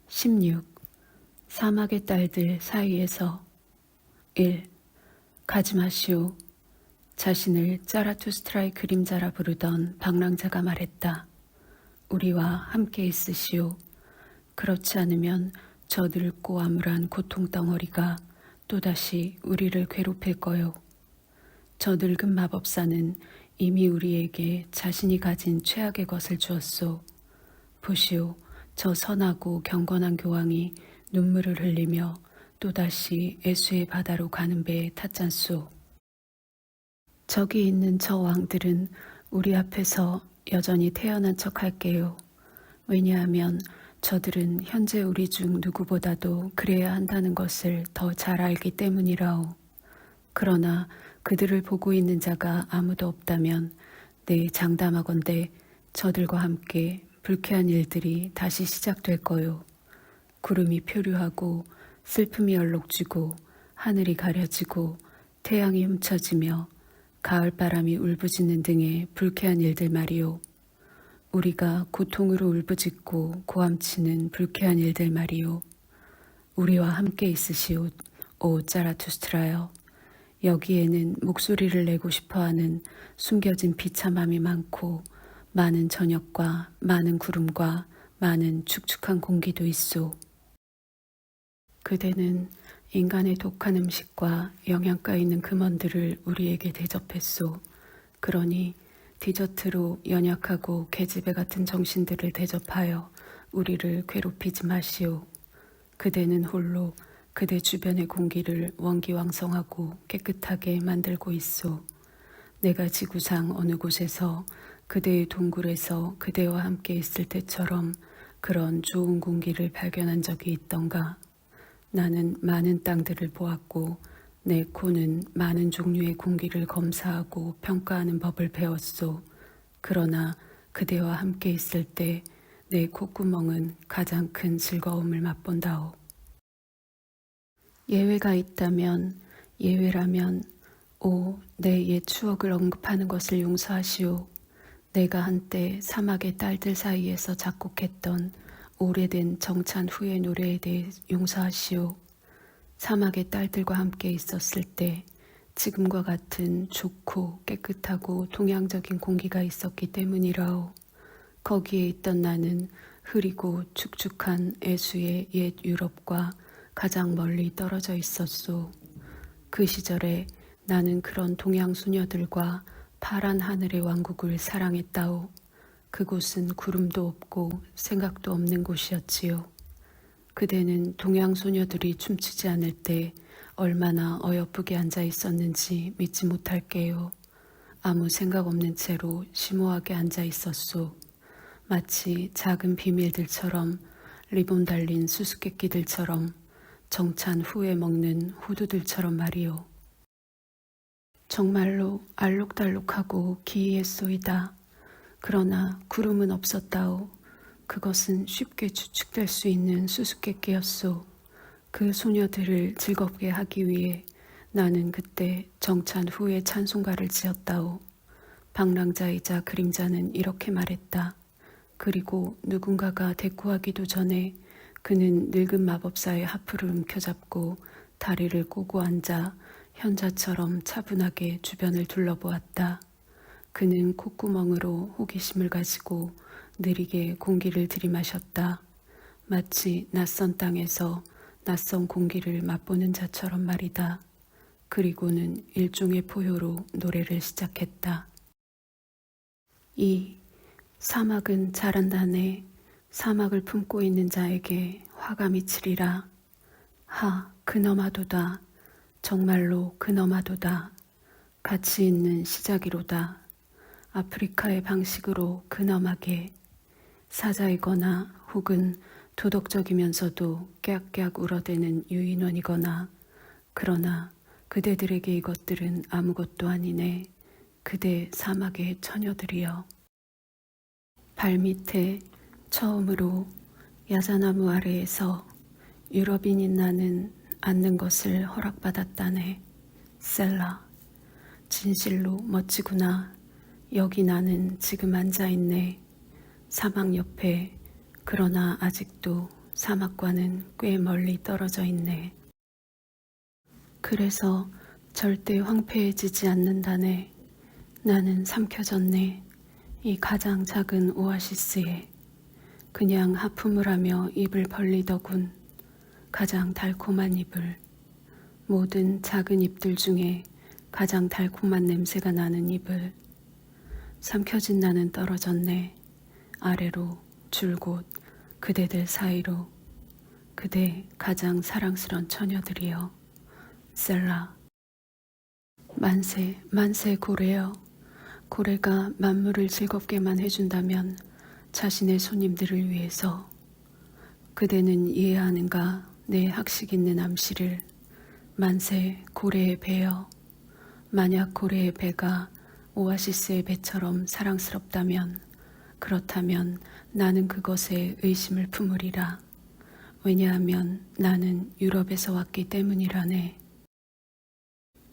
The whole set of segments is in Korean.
16. 사막의 딸들 사이에서. 1. 가지 마시오. 자신을 짜라투스트라의 그림자라 부르던 방랑자가 말했다. 우리와 함께 있으시오. 그렇지 않으면 저 늙고 암울한 고통덩어리가 또다시 우리를 괴롭힐 거요. 저 늙은 마법사는 이미 우리에게 자신이 가진 최악의 것을 주었소. 보시오, 저 선하고 경건한 교황이 눈물을 흘리며 또다시 애수의 바다로 가는 배에 탔잖소. 저기 있는 저 왕들은 우리 앞에서 여전히 태어난 척 할게요. 왜냐하면 저들은 현재 우리 중 누구보다도 그래야 한다는 것을 더 잘 알기 때문이라오. 그러나 그들을 보고 있는 자가 아무도 없다면 내 장담하건대 저들과 함께 불쾌한 일들이 다시 시작될 거요. 구름이 표류하고 슬픔이 얼룩지고 하늘이 가려지고 태양이 훔쳐지며 가을바람이 울부짖는 등의 불쾌한 일들 말이요. 우리가 고통으로 울부짖고 고함치는 불쾌한 일들 말이요. 우리와 함께 있으시오, 오 짜라투스트라여. 여기에는 목소리를 내고 싶어하는 숨겨진 비참함이 많고 많은 저녁과 많은 구름과 많은 축축한 공기도 있소. 그대는 인간의 독한 음식과 영양가 있는 금원들을 우리에게 대접했소. 그러니 디저트로 연약하고 계집애 같은 정신들을 대접하여 우리를 괴롭히지 마시오. 그대는 홀로 그대 주변의 공기를 원기왕성하고 깨끗하게 만들고 있소. 내가 지구상 어느 곳에서 그대의 동굴에서 그대와 함께 있을 때처럼 그런 좋은 공기를 발견한 적이 있던가? 나는 많은 땅들을 보았고 내 코는 많은 종류의 공기를 검사하고 평가하는 법을 배웠소. 그러나 그대와 함께 있을 때 내 콧구멍은 가장 큰 즐거움을 맛본다오. 예외가 있다면, 예외라면 오, 내 옛 추억을 언급하는 것을 용서하시오. 내가 한때 사막의 딸들 사이에서 작곡했던 오래된 정찬 후의 노래에 대해 용서하시오. 사막의 딸들과 함께 있었을 때 지금과 같은 좋고 깨끗하고 동양적인 공기가 있었기 때문이라오. 거기에 있던 나는 흐리고 축축한 애수의 옛 유럽과 가장 멀리 떨어져 있었소. 그 시절에 나는 그런 동양 소녀들과 파란 하늘의 왕국을 사랑했다오. 그곳은 구름도 없고 생각도 없는 곳이었지요. 그대는 동양 소녀들이 춤추지 않을 때 얼마나 어여쁘게 앉아 있었는지 믿지 못할게요. 아무 생각 없는 채로 심오하게 앉아 있었소. 마치 작은 비밀들처럼, 리본 달린 수수께끼들처럼, 정찬 후에 먹는 호두들처럼 말이요. 정말로 알록달록하고 기이했소이다. 그러나 구름은 없었다오. 그것은 쉽게 추측될 수 있는 수수께끼였소. 그 소녀들을 즐겁게 하기 위해 나는 그때 정찬 후에 찬송가를 지었다오. 방랑자이자 그림자는 이렇게 말했다. 그리고 누군가가 대꾸하기도 전에 그는 늙은 마법사의 하프를 움켜잡고 다리를 꼬고 앉아 현자처럼 차분하게 주변을 둘러보았다. 그는 콧구멍으로 호기심을 가지고 느리게 공기를 들이마셨다. 마치 낯선 땅에서 낯선 공기를 맛보는 자처럼 말이다. 그리고는 일종의 포효로 노래를 시작했다. 2. 사막은 자란다네. 사막을 품고 있는 자에게 화가 미치리라. 하, 그너마도다. 정말로 그너마도다. 가치 있는 시작이로다. 아프리카의 방식으로 근엄하게 사자이거나 혹은 도덕적이면서도 깨악깨악 울어대는 유인원이거나. 그러나 그대들에게 이것들은 아무것도 아니네. 그대 사막의 처녀들이여. 발밑에 처음으로 야자나무 아래에서 유럽인인 나는 앉는 것을 허락받았다네. 셀라. 진실로 멋지구나. 여기 나는 지금 앉아있네. 사막 옆에. 그러나 아직도 사막과는 꽤 멀리 떨어져 있네. 그래서 절대 황폐해지지 않는다네. 나는 삼켜졌네. 이 가장 작은 오아시스에 그냥 하품을 하며 입을 벌리더군. 가장 달콤한 입을. 모든 작은 잎들 중에 가장 달콤한 냄새가 나는 잎을. 삼켜진 나는 떨어졌네. 아래로 줄곧 그대들 사이로. 그대 가장 사랑스런 처녀들이여. 셀라. 만세 만세 고래여. 고래가 만물을 즐겁게만 해준다면 자신의 손님들을 위해서. 그대는 이해하는가 내 학식 있는 암시를. 만세 고래의 배여. 만약 고래의 배가 오아시스의 배처럼 사랑스럽다면 그렇다면 나는 그것에 의심을 품으리라. 왜냐하면 나는 유럽에서 왔기 때문이라네.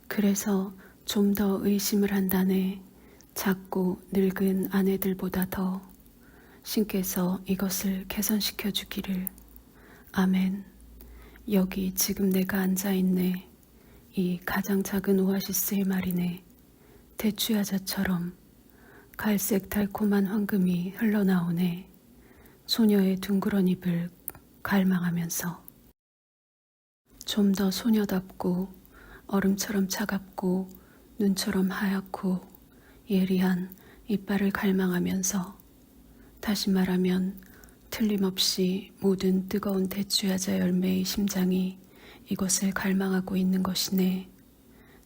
그래서 좀 더 의심을 한다네. 작고 늙은 아내들보다 더. 신께서 이것을 개선시켜 주기를. 아멘. 여기 지금 내가 앉아있네. 이 가장 작은 오아시스의 말이네. 대추야자처럼 갈색 달콤한 황금이 흘러나오네. 소녀의 둥그런 입을 갈망하면서. 좀 더 소녀답고 얼음처럼 차갑고 눈처럼 하얗고 예리한 이빨을 갈망하면서. 다시 말하면 틀림없이 모든 뜨거운 대추야자 열매의 심장이 이것을 갈망하고 있는 것이네.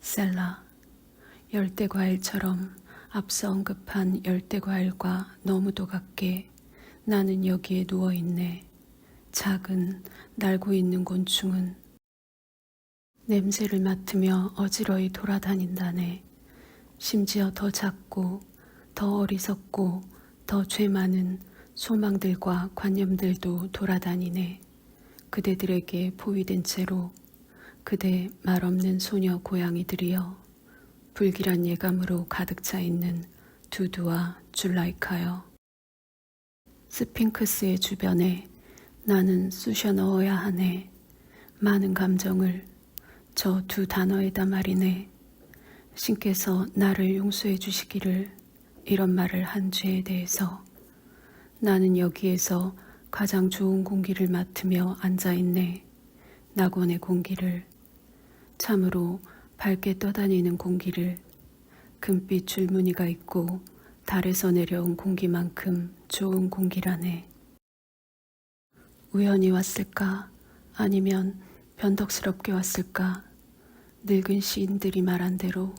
셀라. 열대과일처럼 앞서 언급한 열대과일과 너무도 같게 나는 여기에 누워있네. 작은 날고 있는 곤충은. 냄새를 맡으며 어지러이 돌아다닌다네. 심지어 더 작고 더 어리석고 더 죄 많은 소망들과 관념들도 돌아다니네. 그대들에게 포위된 채로. 그대 말없는 소녀 고양이들이여. 불길한 예감으로 가득 차 있는 두두와 줄라이카여. 스핑크스의 주변에 나는 쑤셔 넣어야 하네. 많은 감정을 저 두 단어에다 말이네. 신께서 나를 용서해 주시기를. 이런 말을 한 죄에 대해서. 나는 여기에서 가장 좋은 공기를 맡으며 앉아있네. 낙원의 공기를. 참으로 밝게 떠다니는 공기를. 금빛 줄무늬가 있고 달에서 내려온 공기만큼 좋은 공기라네. 우연히 왔을까? 아니면 변덕스럽게 왔을까? 늙은 시인들이 말한 대로.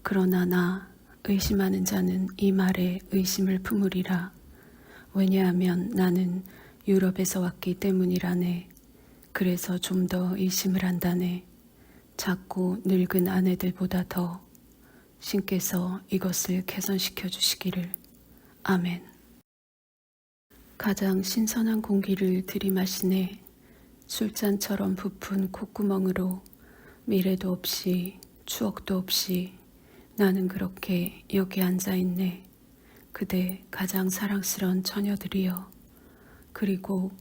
그러나 나 의심하는 자는 이 말에 의심을 품으리라. 왜냐하면 나는 유럽에서 왔기 때문이라네. 그래서 좀 더 의심을 한다네. 작고 늙은 아내들보다 더. 신께서 이것을 개선시켜 주시기를. 아멘. 가장 신선한 공기를 들이마시네. 술잔처럼 부푼 콧구멍으로. 미래도 없이 추억도 없이 나는 그렇게 여기 앉아있네. 그대 가장 사랑스러운 처녀들이여. 그리고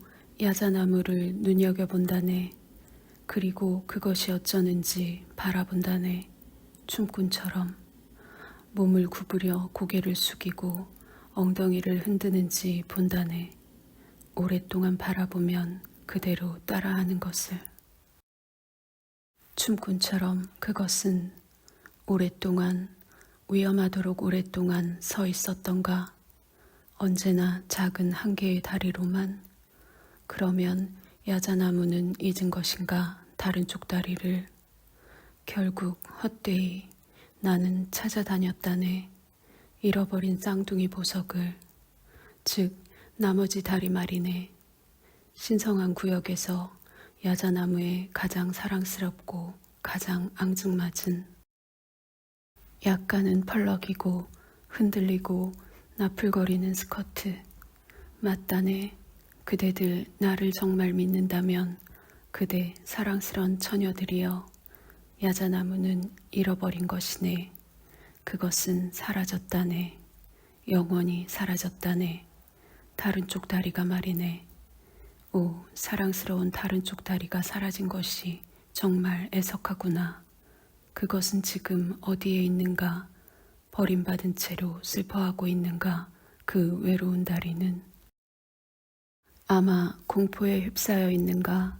야자나무를 눈여겨본다네. 그리고 그것이 어쩌는지 바라본다네. 춤꾼처럼. 몸을 구부려 고개를 숙이고 엉덩이를 흔드는지 본다네. 오랫동안 바라보면 그대로 따라하는 것을. 춤꾼처럼 그것은 오랫동안, 위험하도록 오랫동안 서 있었던가. 언제나 작은 한 개의 다리로만. 그러면 야자나무는 잊은 것인가 다른 쪽 다리를. 결국 헛되이 나는 찾아다녔다네. 잃어버린 쌍둥이 보석을. 즉 나머지 다리 말이네. 신성한 구역에서 야자나무에 가장 사랑스럽고 가장 앙증맞은. 약간은 펄럭이고 흔들리고 나풀거리는 스커트. 맞다네. 그대들 나를 정말 믿는다면 그대 사랑스런 처녀들이여. 야자나무는 잃어버린 것이네. 그것은 사라졌다네. 영원히 사라졌다네. 다른 쪽 다리가 말이네. 오, 사랑스러운 다른 쪽 다리가 사라진 것이 정말 애석하구나. 그것은 지금 어디에 있는가? 버림받은 채로 슬퍼하고 있는가? 그 외로운 다리는 아마 공포에 휩싸여 있는가?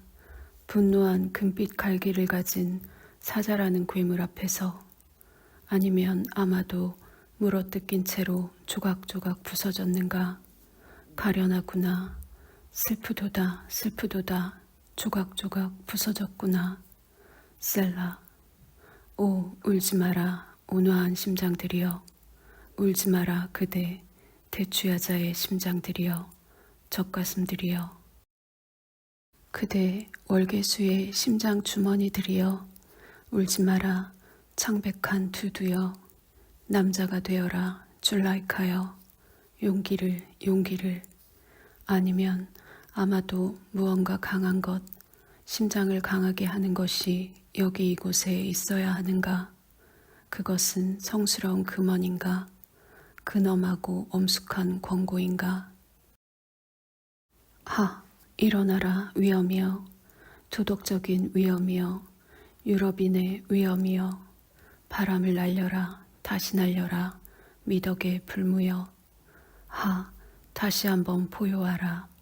분노한 금빛 갈기를 가진 사자라는 괴물 앞에서, 아니면 아마도 물어뜯긴 채로 조각조각 부서졌는가? 가련하구나. 슬프도다, 슬프도다. 조각조각 부서졌구나. 셀라. 오, 울지 마라. 온화한 심장들이여. 울지 마라, 그대. 대추야자의 심장들이여. 젖가슴들이여. 그대 월계수의 심장 주머니들이여. 울지 마라. 창백한 두두여. 남자가 되어라. 줄라이카여. 용기를, 용기를. 아니면 아마도 무언가 강한 것, 심장을 강하게 하는 것이 여기 이곳에 있어야 하는가? 그것은 성스러운 금원인가? 근엄하고 엄숙한 권고인가? 하, 일어나라 위험이여. 도덕적인 위험이여. 유럽인의 위험이여. 바람을 날려라. 다시 날려라. 미덕의 불무여. 하, 다시 한번 포효하라.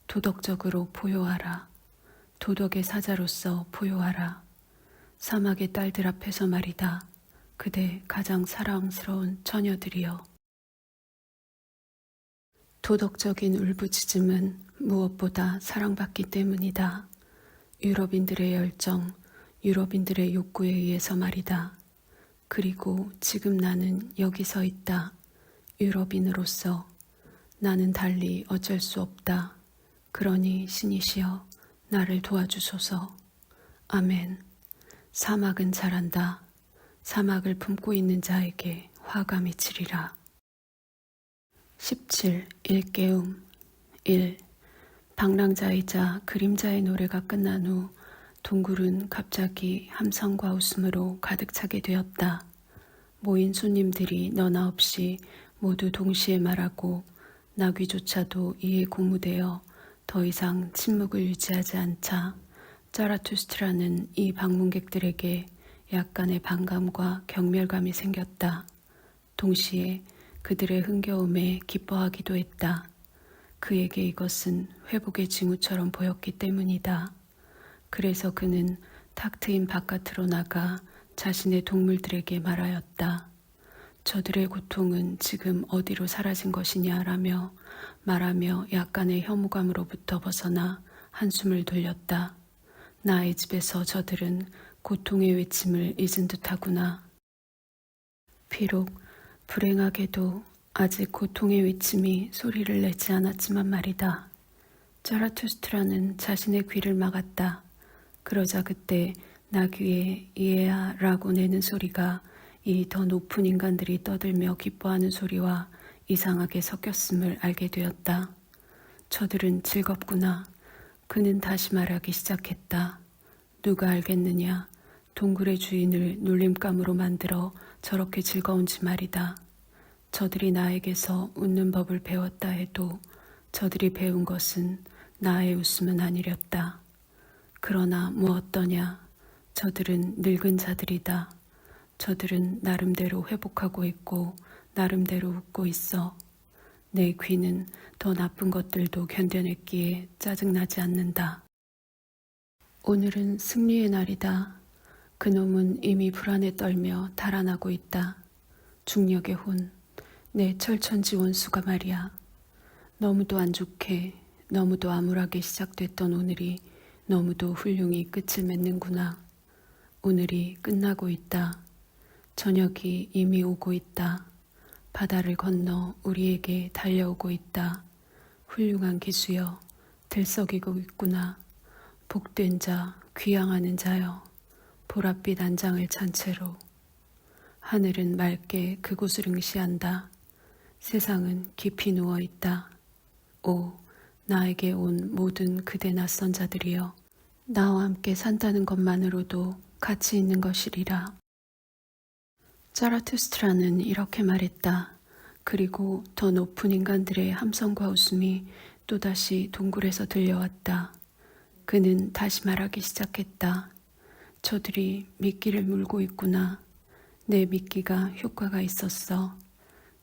도덕적으로 포효하라. 도덕의 사자로서 포효하라. 사막의 딸들 앞에서 말이다. 그대 가장 사랑스러운 처녀들이여. 도덕적인 울부짖음은 무엇보다 사랑받기 때문이다. 유럽인들의 열정, 유럽인들의 욕구에 의해서 말이다. 그리고 지금 나는 여기 서 있다. 유럽인으로서. 나는 달리 어쩔 수 없다. 그러니 신이시여 나를 도와주소서. 아멘. 사막은 잘한다. 사막을 품고 있는 자에게 화가 미치리라. 17. 일깨움. 1. 방랑자이자 그림자의 노래가 끝난 후 동굴은 갑자기 함성과 웃음으로 가득 차게 되었다. 모인 손님들이 너나 없이 모두 동시에 말하고 나귀조차도 이에 고무되어 더 이상 침묵을 유지하지 않자 자라투스트라는 이 방문객들에게 약간의 반감과 경멸감이 생겼다. 동시에 그들의 흥겨움에 기뻐하기도 했다. 그에게 이것은 회복의 징후처럼 보였기 때문이다. 그래서 그는 탁 트인 바깥으로 나가 자신의 동물들에게 말하였다. 저들의 고통은 지금 어디로 사라진 것이냐라며 말하며 약간의 혐오감으로부터 벗어나 한숨을 돌렸다. 나의 집에서 저들은 고통의 외침을 잊은 듯하구나. 비록 불행하게도 아직 고통의 외침이 소리를 내지 않았지만 말이다. 자라투스트라는 자신의 귀를 막았다. 그러자 그때 나귀의 이에야 라고 내는 소리가 이 더 높은 인간들이 떠들며 기뻐하는 소리와 이상하게 섞였음을 알게 되었다. 저들은 즐겁구나. 그는 다시 말하기 시작했다. 누가 알겠느냐. 동굴의 주인을 놀림감으로 만들어 저렇게 즐거운지 말이다. 저들이 나에게서 웃는 법을 배웠다 해도 저들이 배운 것은 나의 웃음은 아니렸다. 그러나 뭐 어떠냐. 저들은 늙은 자들이다. 저들은 나름대로 회복하고 있고 나름대로 웃고 있어. 내 귀는 더 나쁜 것들도 견뎌냈기에 짜증나지 않는다. 오늘은 승리의 날이다. 그놈은 이미 불안에 떨며 달아나고 있다. 중력의 혼, 내 철천지 원수가 말이야. 너무도 안 좋게, 너무도 암울하게 시작됐던 오늘이 너무도 훌륭히 끝을 맺는구나. 오늘이 끝나고 있다. 저녁이 이미 오고 있다. 바다를 건너 우리에게 달려오고 있다. 훌륭한 기수여, 들썩이고 있구나. 복된 자, 귀양하는 자여, 보랏빛 안장을 찬 채로. 하늘은 맑게 그곳을 응시한다. 세상은 깊이 누워있다. 오, 나에게 온 모든 그대 낯선 자들이여, 나와 함께 산다는 것만으로도 가치 있는 것이리라. 자라투스트라는 이렇게 말했다. 그리고 더 높은 인간들의 함성과 웃음이 또다시 동굴에서 들려왔다. 그는 다시 말하기 시작했다. 저들이 미끼를 물고 있구나. 내 미끼가 효과가 있었어.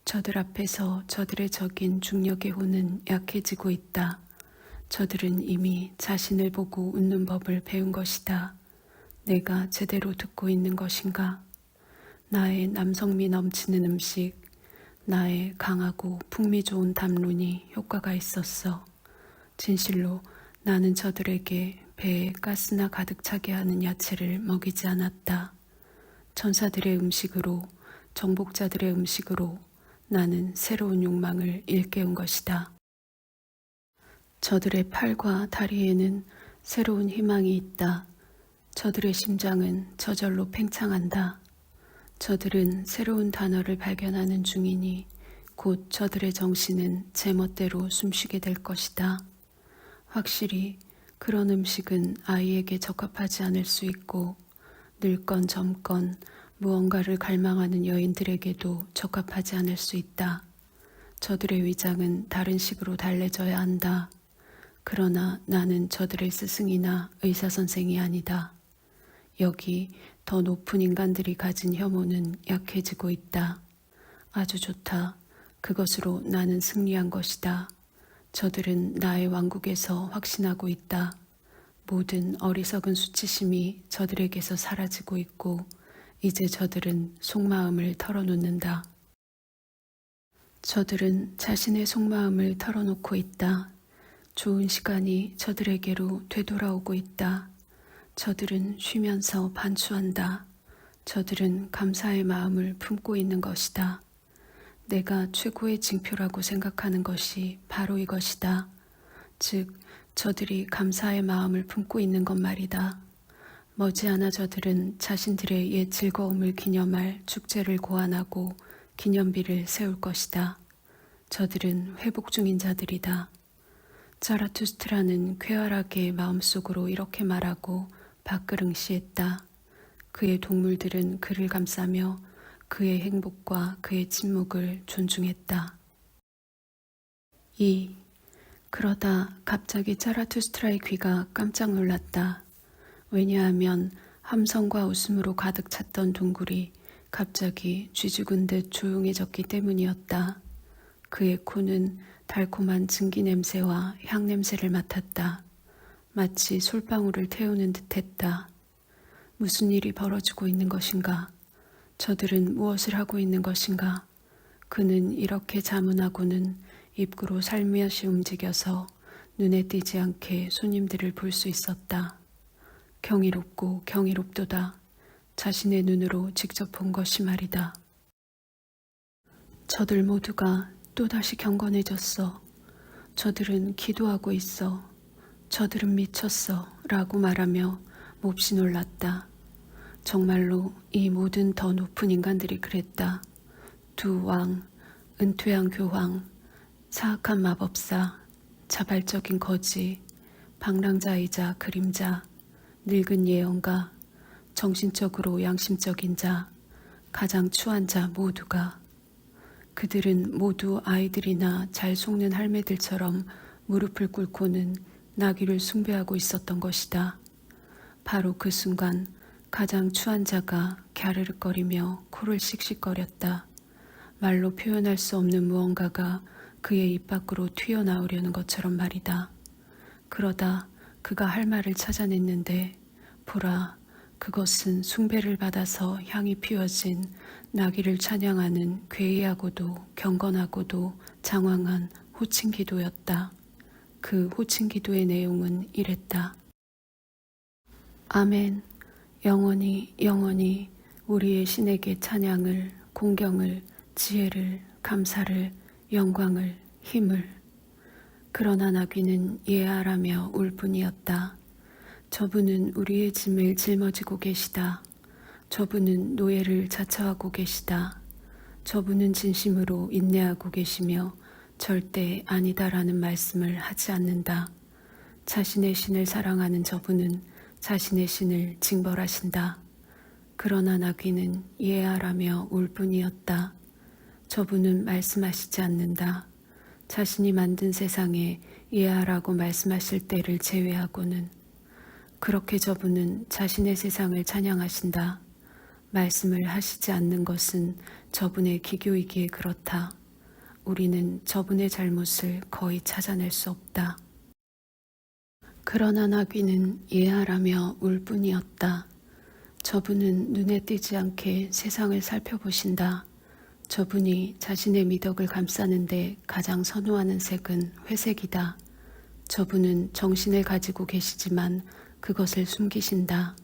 저들 앞에서 저들의 적인 중력의 혼은 약해지고 있다. 저들은 이미 자신을 보고 웃는 법을 배운 것이다. 내가 제대로 듣고 있는 것인가? 나의 남성미 넘치는 음식, 나의 강하고 풍미 좋은 담론이 효과가 있었어. 진실로 나는 저들에게 배에 가스나 가득 차게 하는 야채를 먹이지 않았다. 천사들의 음식으로, 정복자들의 음식으로 나는 새로운 욕망을 일깨운 것이다. 저들의 팔과 다리에는 새로운 희망이 있다. 저들의 심장은 저절로 팽창한다. 저들은 새로운 단어를 발견하는 중이니 곧 저들의 정신은 제멋대로 숨쉬게 될 것이다. 확실히 그런 음식은 아이에게 적합하지 않을 수 있고 늙건 젊건 무언가를 갈망하는 여인들에게도 적합하지 않을 수 있다. 저들의 위장은 다른 식으로 달래져야 한다. 그러나 나는 저들의 스승이나 의사선생이 아니다. 여기 더 높은 인간들이 가진 혐오는 약해지고 있다. 아주 좋다. 그것으로 나는 승리한 것이다. 저들은 나의 왕국에서 확신하고 있다. 모든 어리석은 수치심이 저들에게서 사라지고 있고 이제 저들은 속마음을 털어놓는다. 저들은 자신의 속마음을 털어놓고 있다. 좋은 시간이 저들에게로 되돌아오고 있다. 저들은 쉬면서 반추한다. 저들은 감사의 마음을 품고 있는 것이다. 내가 최고의 징표라고 생각하는 것이 바로 이것이다. 즉, 저들이 감사의 마음을 품고 있는 것 말이다. 머지않아 저들은 자신들의 옛 즐거움을 기념할 축제를 고안하고 기념비를 세울 것이다. 저들은 회복 중인 자들이다. 자라투스트라는 쾌활하게 마음속으로 이렇게 말하고 밥그릇시했다. 그의 동물들은 그를 감싸며 그의 행복과 그의 침묵을 존중했다. 2. 그러다 갑자기 자라투스트라의 귀가 깜짝 놀랐다. 왜냐하면 함성과 웃음으로 가득 찼던 동굴이 갑자기 쥐죽은 듯 조용해졌기 때문이었다. 그의 코는 달콤한 증기 냄새와 향 냄새를 맡았다. 마치 솔방울을 태우는 듯했다. 무슨 일이 벌어지고 있는 것인가? 저들은 무엇을 하고 있는 것인가? 그는 이렇게 자문하고는 입구로 살며시 움직여서 눈에 띄지 않게 손님들을 볼 수 있었다. 경이롭고 경이롭도다. 자신의 눈으로 직접 본 것이 말이다. 저들 모두가 또다시 경건해졌어. 저들은 기도하고 있어. 저들은 미쳤어. 라고 말하며 몹시 놀랐다. 정말로 이 모든 더 높은 인간들이 그랬다. 두 왕, 은퇴한 교황, 사악한 마법사, 자발적인 거지, 방랑자이자 그림자, 늙은 예언가, 정신적으로 양심적인 자, 가장 추한 자 모두가. 그들은 모두 아이들이나 잘 속는 할매들처럼 무릎을 꿇고는 나귀를 숭배하고 있었던 것이다. 바로 그 순간 가장 추한 자가 갸르륵거리며 코를 씩씩거렸다. 말로 표현할 수 없는 무언가가 그의 입 밖으로 튀어나오려는 것처럼 말이다. 그러다 그가 할 말을 찾아냈는데 보라, 그것은 숭배를 받아서 향이 피어진 나귀를 찬양하는 괴이하고도 경건하고도 장황한 호칭 기도였다. 그 호칭 기도의 내용은 이랬다. 아멘. 영원히 영원히 우리의 신에게 찬양을, 공경을, 지혜를, 감사를, 영광을, 힘을. 그러나 나귀는 예아라며 울 뿐이었다. 저분은 우리의 짐을 짊어지고 계시다. 저분은 노예를 자처하고 계시다. 저분은 진심으로 인내하고 계시며 절대 아니다라는 말씀을 하지 않는다. 자신의 신을 사랑하는 저분은 자신의 신을 징벌하신다. 그러나 나귀는 예아라며 울 뿐이었다. 저분은 말씀하시지 않는다. 자신이 만든 세상에 이해하라고 말씀하실 때를 제외하고는. 그렇게 저분은 자신의 세상을 찬양하신다. 말씀을 하시지 않는 것은 저분의 기교이기에 그렇다. 우리는 저분의 잘못을 거의 찾아낼 수 없다. 그러나 나귀는 이해하라며 울 뿐이었다. 저분은 눈에 띄지 않게 세상을 살펴보신다. 저분이 자신의 미덕을 감싸는데 가장 선호하는 색은 회색이다. 저분은 정신을 가지고 계시지만 그것을 숨기신다.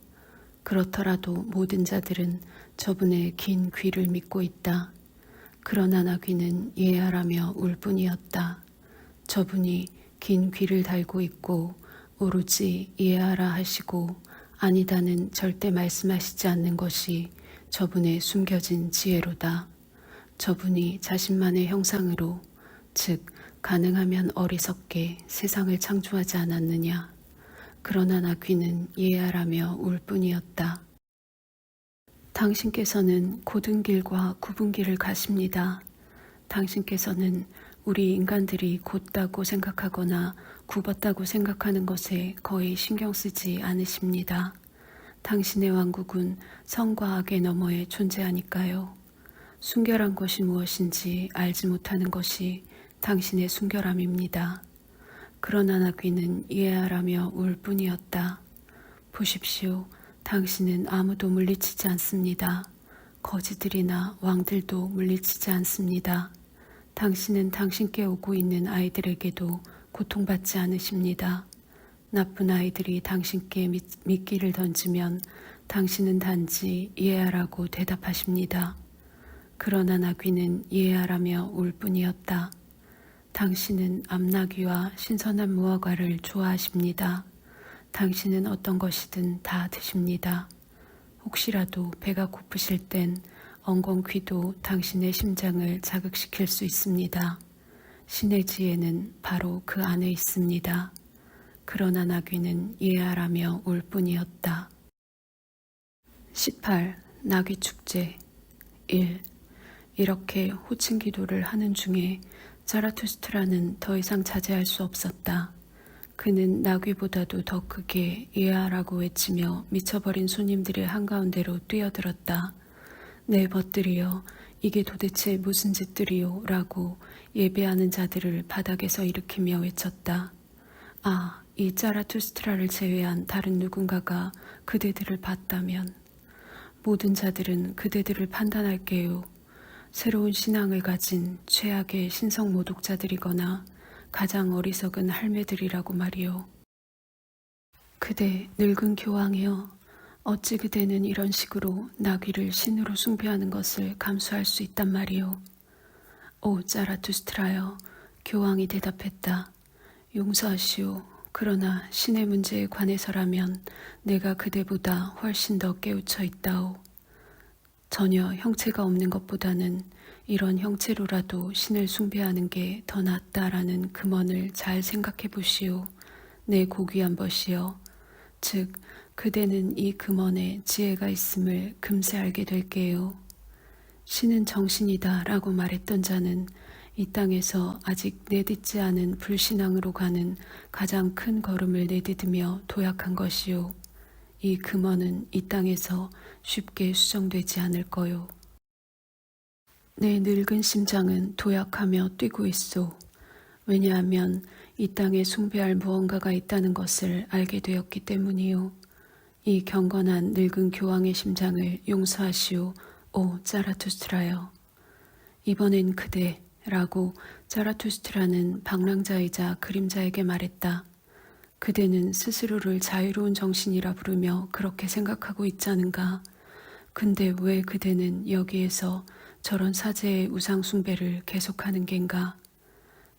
그렇더라도 모든 자들은 저분의 긴 귀를 믿고 있다. 그러나 나귀는 이해하라며 울 뿐이었다. 저분이 긴 귀를 달고 있고 오로지 이해하라 하시고 아니다는 절대 말씀하시지 않는 것이 저분의 숨겨진 지혜로다. 저분이 자신만의 형상으로, 즉 가능하면 어리석게 세상을 창조하지 않았느냐. 그러나 나귀는 이해하라며 울 뿐이었다. 당신께서는 고든 길과 굽은 길을 가십니다. 당신께서는 우리 인간들이 곧다고 생각하거나 굽었다고 생각하는 것에 거의 신경 쓰지 않으십니다. 당신의 왕국은 성과 악의 너머에 존재하니까요. 순결한 것이 무엇인지 알지 못하는 것이 당신의 순결함입니다. 그러나 나귀는 이해하라며 울 뿐이었다. 보십시오. 당신은 아무도 물리치지 않습니다. 거지들이나 왕들도 물리치지 않습니다. 당신은 당신께 오고 있는 아이들에게도 고통받지 않으십니다. 나쁜 아이들이 당신께 미끼를 던지면 당신은 단지 이해하라고 대답하십니다. 그러나 나귀는 이해하라며 울 뿐이었다. 당신은 암나귀와 신선한 무화과를 좋아하십니다. 당신은 어떤 것이든 다 드십니다. 혹시라도 배가 고프실 땐 엉겅퀴도 당신의 심장을 자극시킬 수 있습니다. 신의 지혜는 바로 그 안에 있습니다. 그러나 나귀는 이해하라며 울 뿐이었다. 18. 나귀 축제 1. 이렇게 호칭 기도를 하는 중에 자라투스트라는 더 이상 자제할 수 없었다. 그는 나귀보다도 더 크게 이해하라고 외치며 미쳐버린 손님들의 한가운데로 뛰어들었다. 네 벗들이여, 이게 도대체 무슨 짓들이요? 라고 예배하는 자들을 바닥에서 일으키며 외쳤다. 아, 이 자라투스트라를 제외한 다른 누군가가 그대들을 봤다면. 모든 자들은 그대들을 판단할게요. 새로운 신앙을 가진 최악의 신성 모독자들이거나 가장 어리석은 할매들이라고 말이요. 그대 늙은 교황이여, 어찌 그대는 이런 식으로 나귀를 신으로 숭배하는 것을 감수할 수 있단 말이오. 오 자라투스트라여, 교황이 대답했다. 용서하시오. 그러나 신의 문제에 관해서라면 내가 그대보다 훨씬 더 깨우쳐 있다오. 전혀 형체가 없는 것보다는 이런 형체로라도 신을 숭배하는 게 더 낫다라는 금언을 잘 생각해 보시오. 내 고귀한 벗이여. 즉 그대는 이 금언에 지혜가 있음을 금세 알게 될게요. 신은 정신이다 라고 말했던 자는 이 땅에서 아직 내딛지 않은 불신앙으로 가는 가장 큰 걸음을 내디디며 도약한 것이요. 이 금언은 이 땅에서 쉽게 수정되지 않을 거요. 내 늙은 심장은 도약하며 뛰고 있소. 왜냐하면 이 땅에 숭배할 무언가가 있다는 것을 알게 되었기 때문이요. 이 경건한 늙은 교황의 심장을 용서하시오, 오 자라투스트라여. 이번엔 그대 라고 자라투스트라는 방랑자이자 그림자에게 말했다. 그대는 스스로를 자유로운 정신이라 부르며 그렇게 생각하고 있자는가. 근데 왜 그대는 여기에서 저런 사제의 우상 숭배를 계속하는 겐가.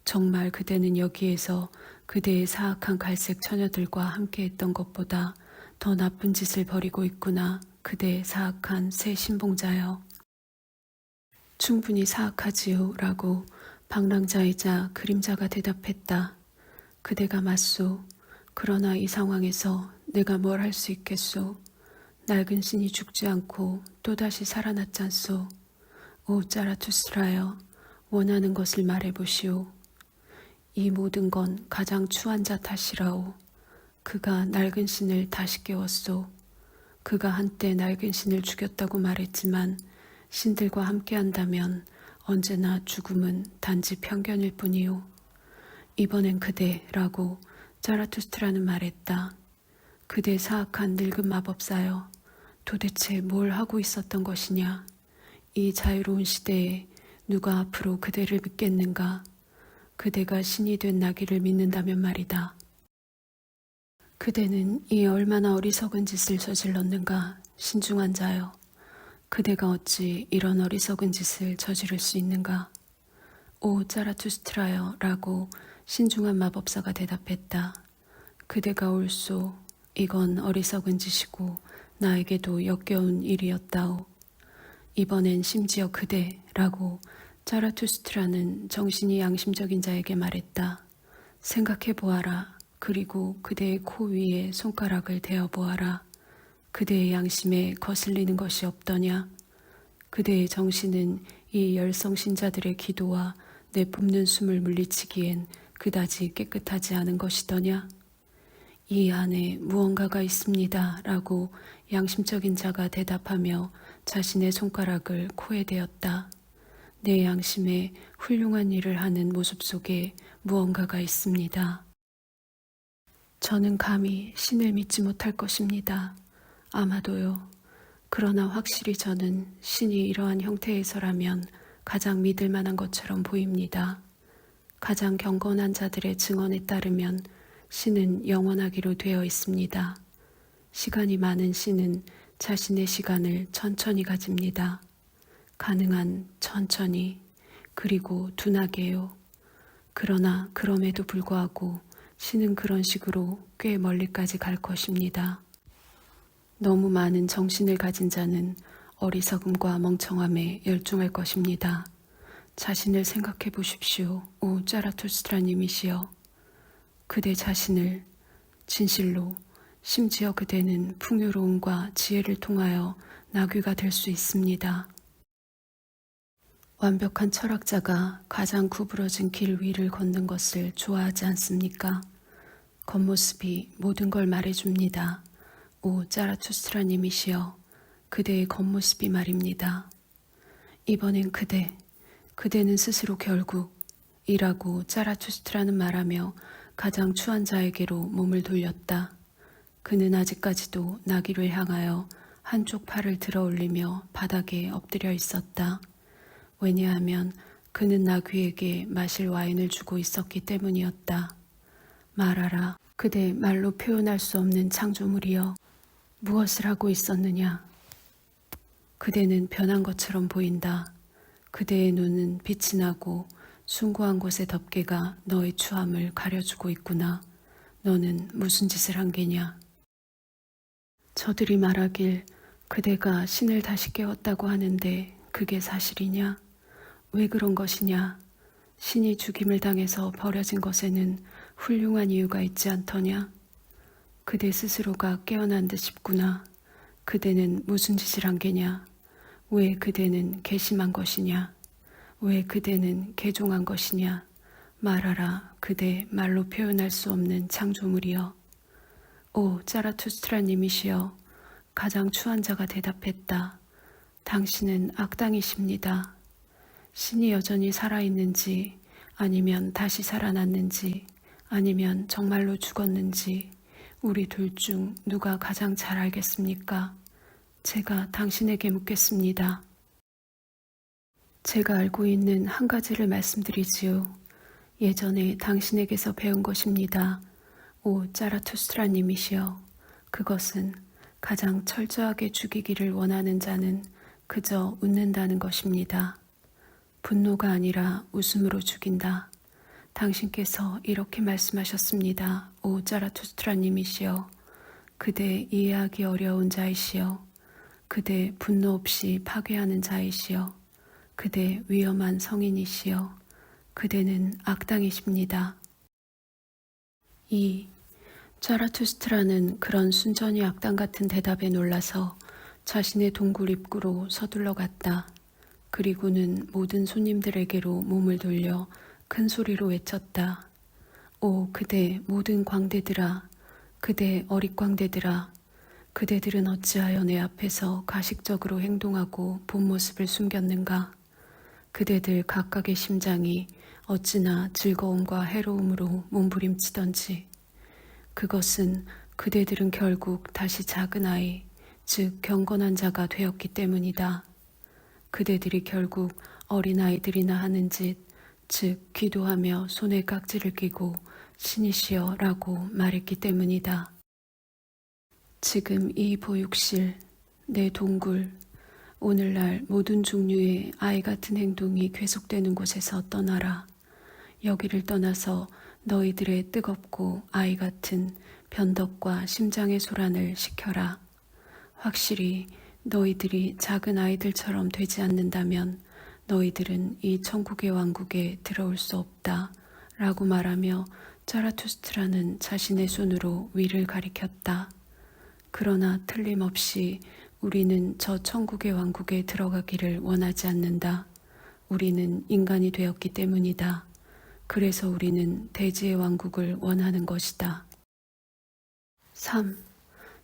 정말 그대는 여기에서 그대의 사악한 갈색 처녀들과 함께했던 것보다 더 나쁜 짓을 벌이고 있구나. 그대의 사악한 새 신봉자여. 충분히 사악하지요 라고 방랑자이자 그림자가 대답했다. 그대가 맞소. 그러나 이 상황에서 내가 뭘 할 수 있겠소. 낡은 신이 죽지 않고 또다시 살아났잖소. 오 자라투스라여, 원하는 것을 말해보시오. 이 모든 건 가장 추한 자 탓이라오. 그가 낡은 신을 다시 깨웠소. 그가 한때 낡은 신을 죽였다고 말했지만 신들과 함께한다면 언제나 죽음은 단지 편견일 뿐이오. 이번엔 그대라고 자라투스트라는 말했다. 그대 사악한 늙은 마법사여. 도대체 뭘 하고 있었던 것이냐. 이 자유로운 시대에 누가 앞으로 그대를 믿겠는가. 그대가 신이 된 나귀를 믿는다면 말이다. 그대는 이 얼마나 어리석은 짓을 저질렀는가. 신중한 자여. 그대가 어찌 이런 어리석은 짓을 저지를 수 있는가. 오 자라투스트라여 라고 신중한 마법사가 대답했다. 그대가 옳소. 이건 어리석은 짓이고 나에게도 역겨운 일이었다오. 이번엔 심지어 그대라고 자라투스트라는 정신이 양심적인 자에게 말했다. 생각해보아라. 그리고 그대의 코 위에 손가락을 대어보아라. 그대의 양심에 거슬리는 것이 없더냐. 그대의 정신은 이 열성신자들의 기도와 내뿜는 숨을 물리치기엔 그다지 깨끗하지 않은 것이더냐. 이 안에 무언가가 있습니다 라고 양심적인 자가 대답하며 자신의 손가락을 코에 대었다. 내 양심에 훌륭한 일을 하는 모습 속에 무언가가 있습니다. 저는 감히 신을 믿지 못할 것입니다. 아마도요. 그러나 확실히 저는 신이 이러한 형태에서라면 가장 믿을 만한 것처럼 보입니다. 가장 경건한 자들의 증언에 따르면 신은 영원하기로 되어 있습니다. 시간이 많은 신은 자신의 시간을 천천히 가집니다. 가능한 천천히, 그리고 둔하게요. 그러나 그럼에도 불구하고 신은 그런 식으로 꽤 멀리까지 갈 것입니다. 너무 많은 정신을 가진 자는 어리석음과 멍청함에 열중할 것입니다. 자신을 생각해 보십시오. 오 자라투스트라님이시여. 그대 자신을 진실로 심지어 그대는 풍요로움과 지혜를 통하여 나귀가 될 수 있습니다. 완벽한 철학자가 가장 구부러진 길 위를 걷는 것을 좋아하지 않습니까? 겉모습이 모든 걸 말해줍니다. 오 자라투스트라님이시여. 그대의 겉모습이 말입니다. 이번엔 그대는 스스로 결국 이라고 자라투스트라는 말하며 가장 추한 자에게로 몸을 돌렸다. 그는 아직까지도 나귀를 향하여 한쪽 팔을 들어 올리며 바닥에 엎드려 있었다. 왜냐하면 그는 나귀에게 마실 와인을 주고 있었기 때문이었다. 말하라. 그대 말로 표현할 수 없는 창조물이여. 무엇을 하고 있었느냐. 그대는 변한 것처럼 보인다. 그대의 눈은 빛이 나고 숭고한 곳의 덮개가 너의 추함을 가려주고 있구나. 너는 무슨 짓을 한 게냐. 저들이 말하길 그대가 신을 다시 깨웠다고 하는데 그게 사실이냐? 왜 그런 것이냐? 신이 죽임을 당해서 버려진 것에는 훌륭한 이유가 있지 않더냐? 그대 스스로가 깨어난 듯 싶구나. 그대는 무슨 짓을 한 게냐? 왜 그대는 괘씸한 것이냐? 왜 그대는 개종한 것이냐? 말하라. 그대 말로 표현할 수 없는 창조물이여. 오 자라투스트라님이시여. 가장 추한 자가 대답했다. 당신은 악당이십니다. 신이 여전히 살아있는지 아니면 다시 살아났는지 아니면 정말로 죽었는지 우리 둘 중 누가 가장 잘 알겠습니까? 제가 당신에게 묻겠습니다. 제가 알고 있는 한 가지를 말씀드리지요. 예전에 당신에게서 배운 것입니다. 오 자라투스트라님이시여. 그것은 가장 철저하게 죽이기를 원하는 자는 그저 웃는다는 것입니다. 분노가 아니라 웃음으로 죽인다. 당신께서 이렇게 말씀하셨습니다. 오 자라투스트라님이시여. 그대 이해하기 어려운 자이시여. 그대 분노 없이 파괴하는 자이시여. 그대 위험한 성인이시여. 그대는 악당이십니다. 이 자라투스트라는 그런 순전히 악당 같은 대답에 놀라서 자신의 동굴 입구로 서둘러 갔다. 그리고는 모든 손님들에게로 몸을 돌려 큰 소리로 외쳤다. 오 그대 모든 광대들아, 그대 어릿광대들아, 그대들은 어찌하여 내 앞에서 가식적으로 행동하고 본 모습을 숨겼는가? 그대들 각각의 심장이 어찌나 즐거움과 해로움으로 몸부림치던지. 그것은 그대들은 결국 다시 작은 아이, 즉 경건한 자가 되었기 때문이다. 그대들이 결국 어린아이들이나 하는 짓, 즉 기도하며 손에 깍지를 끼고 신이시여 라고 말했기 때문이다. 지금 이 보육실, 내 동굴, 오늘날 모든 종류의 아이 같은 행동이 계속되는 곳에서 떠나라. 여기를 떠나서 너희들의 뜨겁고 아이 같은 변덕과 심장의 소란을 식혀라. 확실히 너희들이 작은 아이들처럼 되지 않는다면 너희들은 이 천국의 왕국에 들어올 수 없다. 라고 말하며 자라투스트라는 자신의 손으로 위를 가리켰다. 그러나 틀림없이 우리는 저 천국의 왕국에 들어가기를 원하지 않는다. 우리는 인간이 되었기 때문이다. 그래서 우리는 대지의 왕국을 원하는 것이다. 3.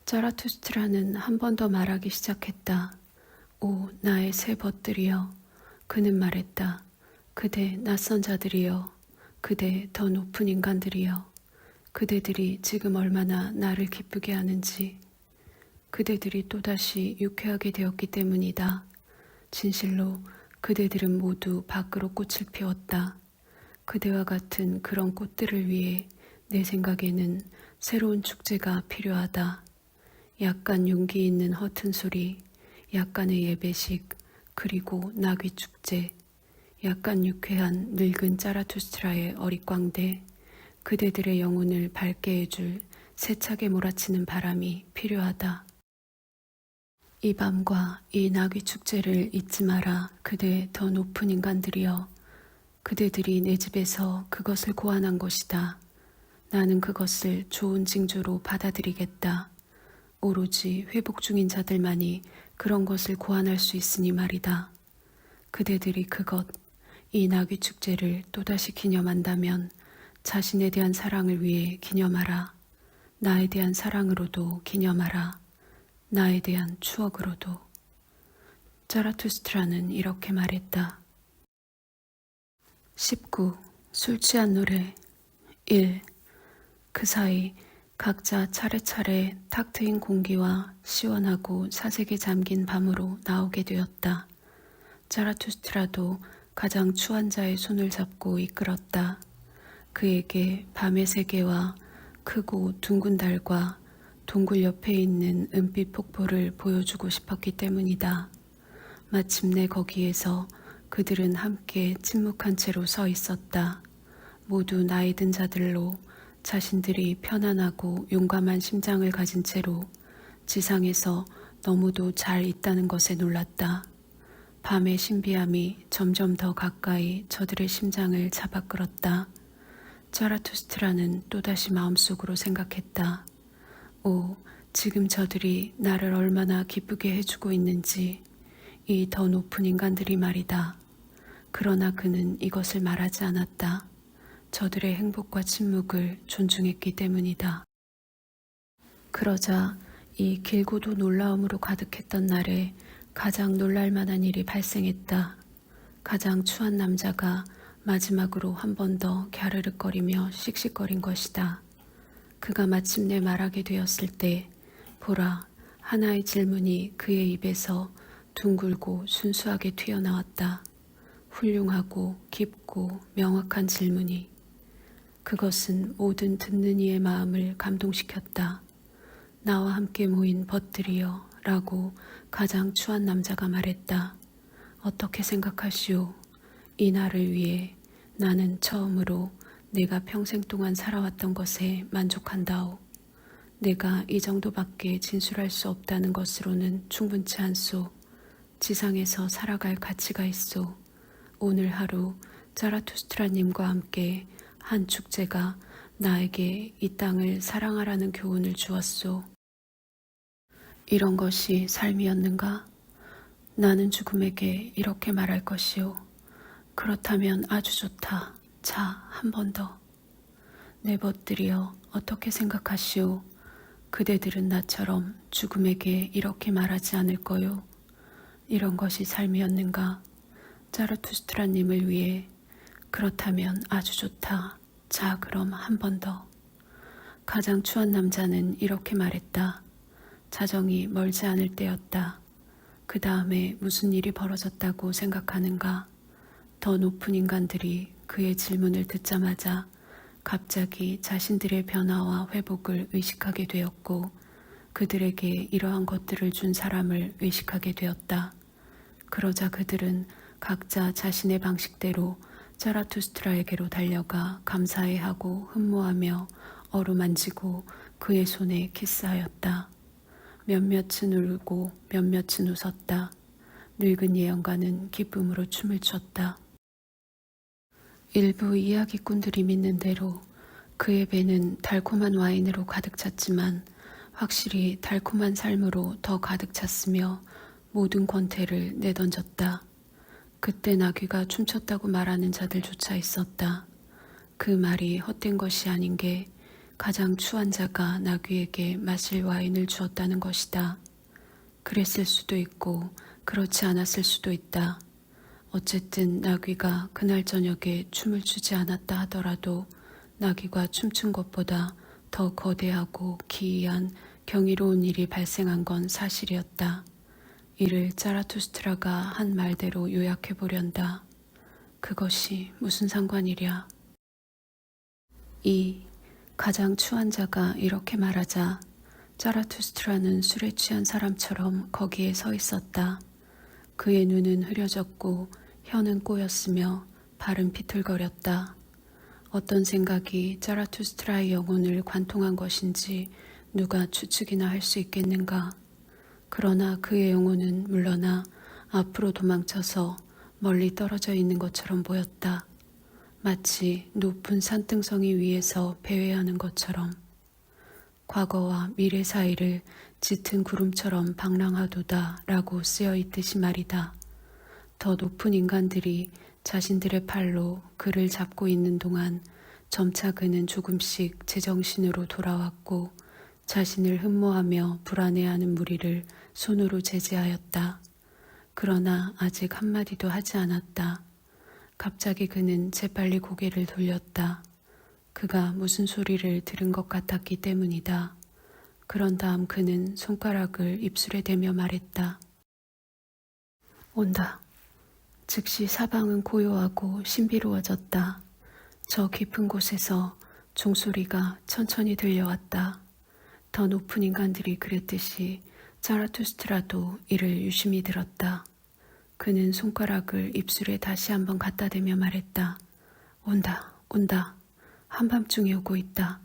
자라투스트라는 한 번 더 말하기 시작했다. 오 나의 새 벗들이여. 그는 말했다. 그대 낯선 자들이여. 그대 더 높은 인간들이여. 그대들이 지금 얼마나 나를 기쁘게 하는지. 그대들이 또다시 유쾌하게 되었기 때문이다. 진실로 그대들은 모두 밖으로 꽃을 피웠다. 그대와 같은 그런 꽃들을 위해 내 생각에는 새로운 축제가 필요하다. 약간 용기 있는 허튼 소리, 약간의 예배식, 그리고 나귀 축제, 약간 유쾌한 늙은 자라투스트라의 어릿광대, 그대들의 영혼을 밝게 해줄 세차게 몰아치는 바람이 필요하다. 이 밤과 이 나귀 축제를 잊지 마라. 그대 더 높은 인간들이여. 그대들이 내 집에서 그것을 고안한 것이다. 나는 그것을 좋은 징조로 받아들이겠다. 오로지 회복 중인 자들만이 그런 것을 고안할 수 있으니 말이다. 그대들이 그것, 이 나귀 축제를 또다시 기념한다면 자신에 대한 사랑을 위해 기념하라. 나에 대한 사랑으로도 기념하라. 나에 대한 추억으로도. 자라투스트라는 이렇게 말했다. 19. 술 취한 노래. 1. 그 사이 각자 차례차례 탁 트인 공기와 시원하고 사색에 잠긴 밤으로 나오게 되었다. 자라투스트라도 가장 추한 자의 손을 잡고 이끌었다. 그에게 밤의 세계와 크고 둥근 달과 동굴 옆에 있는 은빛 폭포를 보여주고 싶었기 때문이다. 마침내 거기에서 그들은 함께 침묵한 채로 서 있었다. 모두 나이 든 자들로 자신들이 편안하고 용감한 심장을 가진 채로 지상에서 너무도 잘 있다는 것에 놀랐다. 밤의 신비함이 점점 더 가까이 저들의 심장을 잡아 끌었다. 자라투스트라는 또다시 마음속으로 생각했다. 오, 지금 저들이 나를 얼마나 기쁘게 해주고 있는지, 이 더 높은 인간들이 말이다. 그러나 그는 이것을 말하지 않았다. 저들의 행복과 침묵을 존중했기 때문이다. 그러자 이 길고도 놀라움으로 가득했던 날에 가장 놀랄만한 일이 발생했다. 가장 추한 남자가 마지막으로 한 번 더 갸르륵거리며 씩씩거린 것이다. 그가 마침내 말하게 되었을 때 보라, 하나의 질문이 그의 입에서 둥글고 순수하게 튀어나왔다. 훌륭하고 깊고 명확한 질문이. 그것은 모든 듣는 이의 마음을 감동시켰다. 나와 함께 모인 벗들이여 라고 가장 추한 남자가 말했다. 어떻게 생각하시오? 이 날을 위해 나는 처음으로 내가 평생 동안 살아왔던 것에 만족한다오. 내가 이 정도밖에 진술할 수 없다는 것으로는 충분치 않소. 지상에서 살아갈 가치가 있소. 오늘 하루 자라투스트라님과 함께 한 축제가 나에게 이 땅을 사랑하라는 교훈을 주었소. 이런 것이 삶이었는가? 나는 죽음에게 이렇게 말할 것이오. 그렇다면 아주 좋다. 자, 한 번 더. 내 벗들이여 어떻게 생각하시오? 그대들은 나처럼 죽음에게 이렇게 말하지 않을 거요. 이런 것이 삶이었는가? 자르투스트라님을 위해. 그렇다면 아주 좋다. 자, 그럼 한 번 더. 가장 추한 남자는 이렇게 말했다. 자정이 멀지 않을 때였다. 그 다음에 무슨 일이 벌어졌다고 생각하는가? 더 높은 인간들이 그의 질문을 듣자마자 갑자기 자신들의 변화와 회복을 의식하게 되었고 그들에게 이러한 것들을 준 사람을 의식하게 되었다. 그러자 그들은 각자 자신의 방식대로 자라투스트라에게로 달려가 감사해하고 흠모하며 어루만지고 그의 손에 키스하였다. 몇몇은 울고 몇몇은 웃었다. 늙은 예언가는 기쁨으로 춤을 췄다. 일부 이야기꾼들이 믿는 대로 그의 배는 달콤한 와인으로 가득 찼지만 확실히 달콤한 삶으로 더 가득 찼으며 모든 권태를 내던졌다. 그때 나귀가 춤췄다고 말하는 자들조차 있었다. 그 말이 헛된 것이 아닌 게 가장 추한 자가 나귀에게 마실 와인을 주었다는 것이다. 그랬을 수도 있고 그렇지 않았을 수도 있다. 어쨌든 나귀가 그날 저녁에 춤을 추지 않았다 하더라도 나귀가 춤춘 것보다 더 거대하고 기이한 경이로운 일이 발생한 건 사실이었다. 이를 자라투스트라가 한 말대로 요약해 보련다. 그것이 무슨 상관이랴. 2. 가장 추한 자가 이렇게 말하자 자라투스트라는 술에 취한 사람처럼 거기에 서 있었다. 그의 눈은 흐려졌고 혀는 꼬였으며 발은 비틀거렸다. 어떤 생각이 자라투스트라의 영혼을 관통한 것인지 누가 추측이나 할 수 있겠는가. 그러나 그의 영혼은 물러나 앞으로 도망쳐서 멀리 떨어져 있는 것처럼 보였다. 마치 높은 산등성이 위에서 배회하는 것처럼. 과거와 미래 사이를 짙은 구름처럼 방랑하도다 라고 쓰여 있듯이 말이다. 더 높은 인간들이 자신들의 팔로 그를 잡고 있는 동안 점차 그는 조금씩 제정신으로 돌아왔고 자신을 흠모하며 불안해하는 무리를 손으로 제재하였다. 그러나 아직 한마디도 하지 않았다. 갑자기 그는 재빨리 고개를 돌렸다. 그가 무슨 소리를 들은 것 같았기 때문이다. 그런 다음 그는 손가락을 입술에 대며 말했다. 온다. 즉시 사방은 고요하고 신비로워졌다. 저 깊은 곳에서 종소리가 천천히 들려왔다. 더 높은 인간들이 그랬듯이 자라투스트라도 이를 유심히 들었다. 그는 손가락을 입술에 다시 한번 갖다 대며 말했다. 온다, 온다. 한밤중에 오고 있다.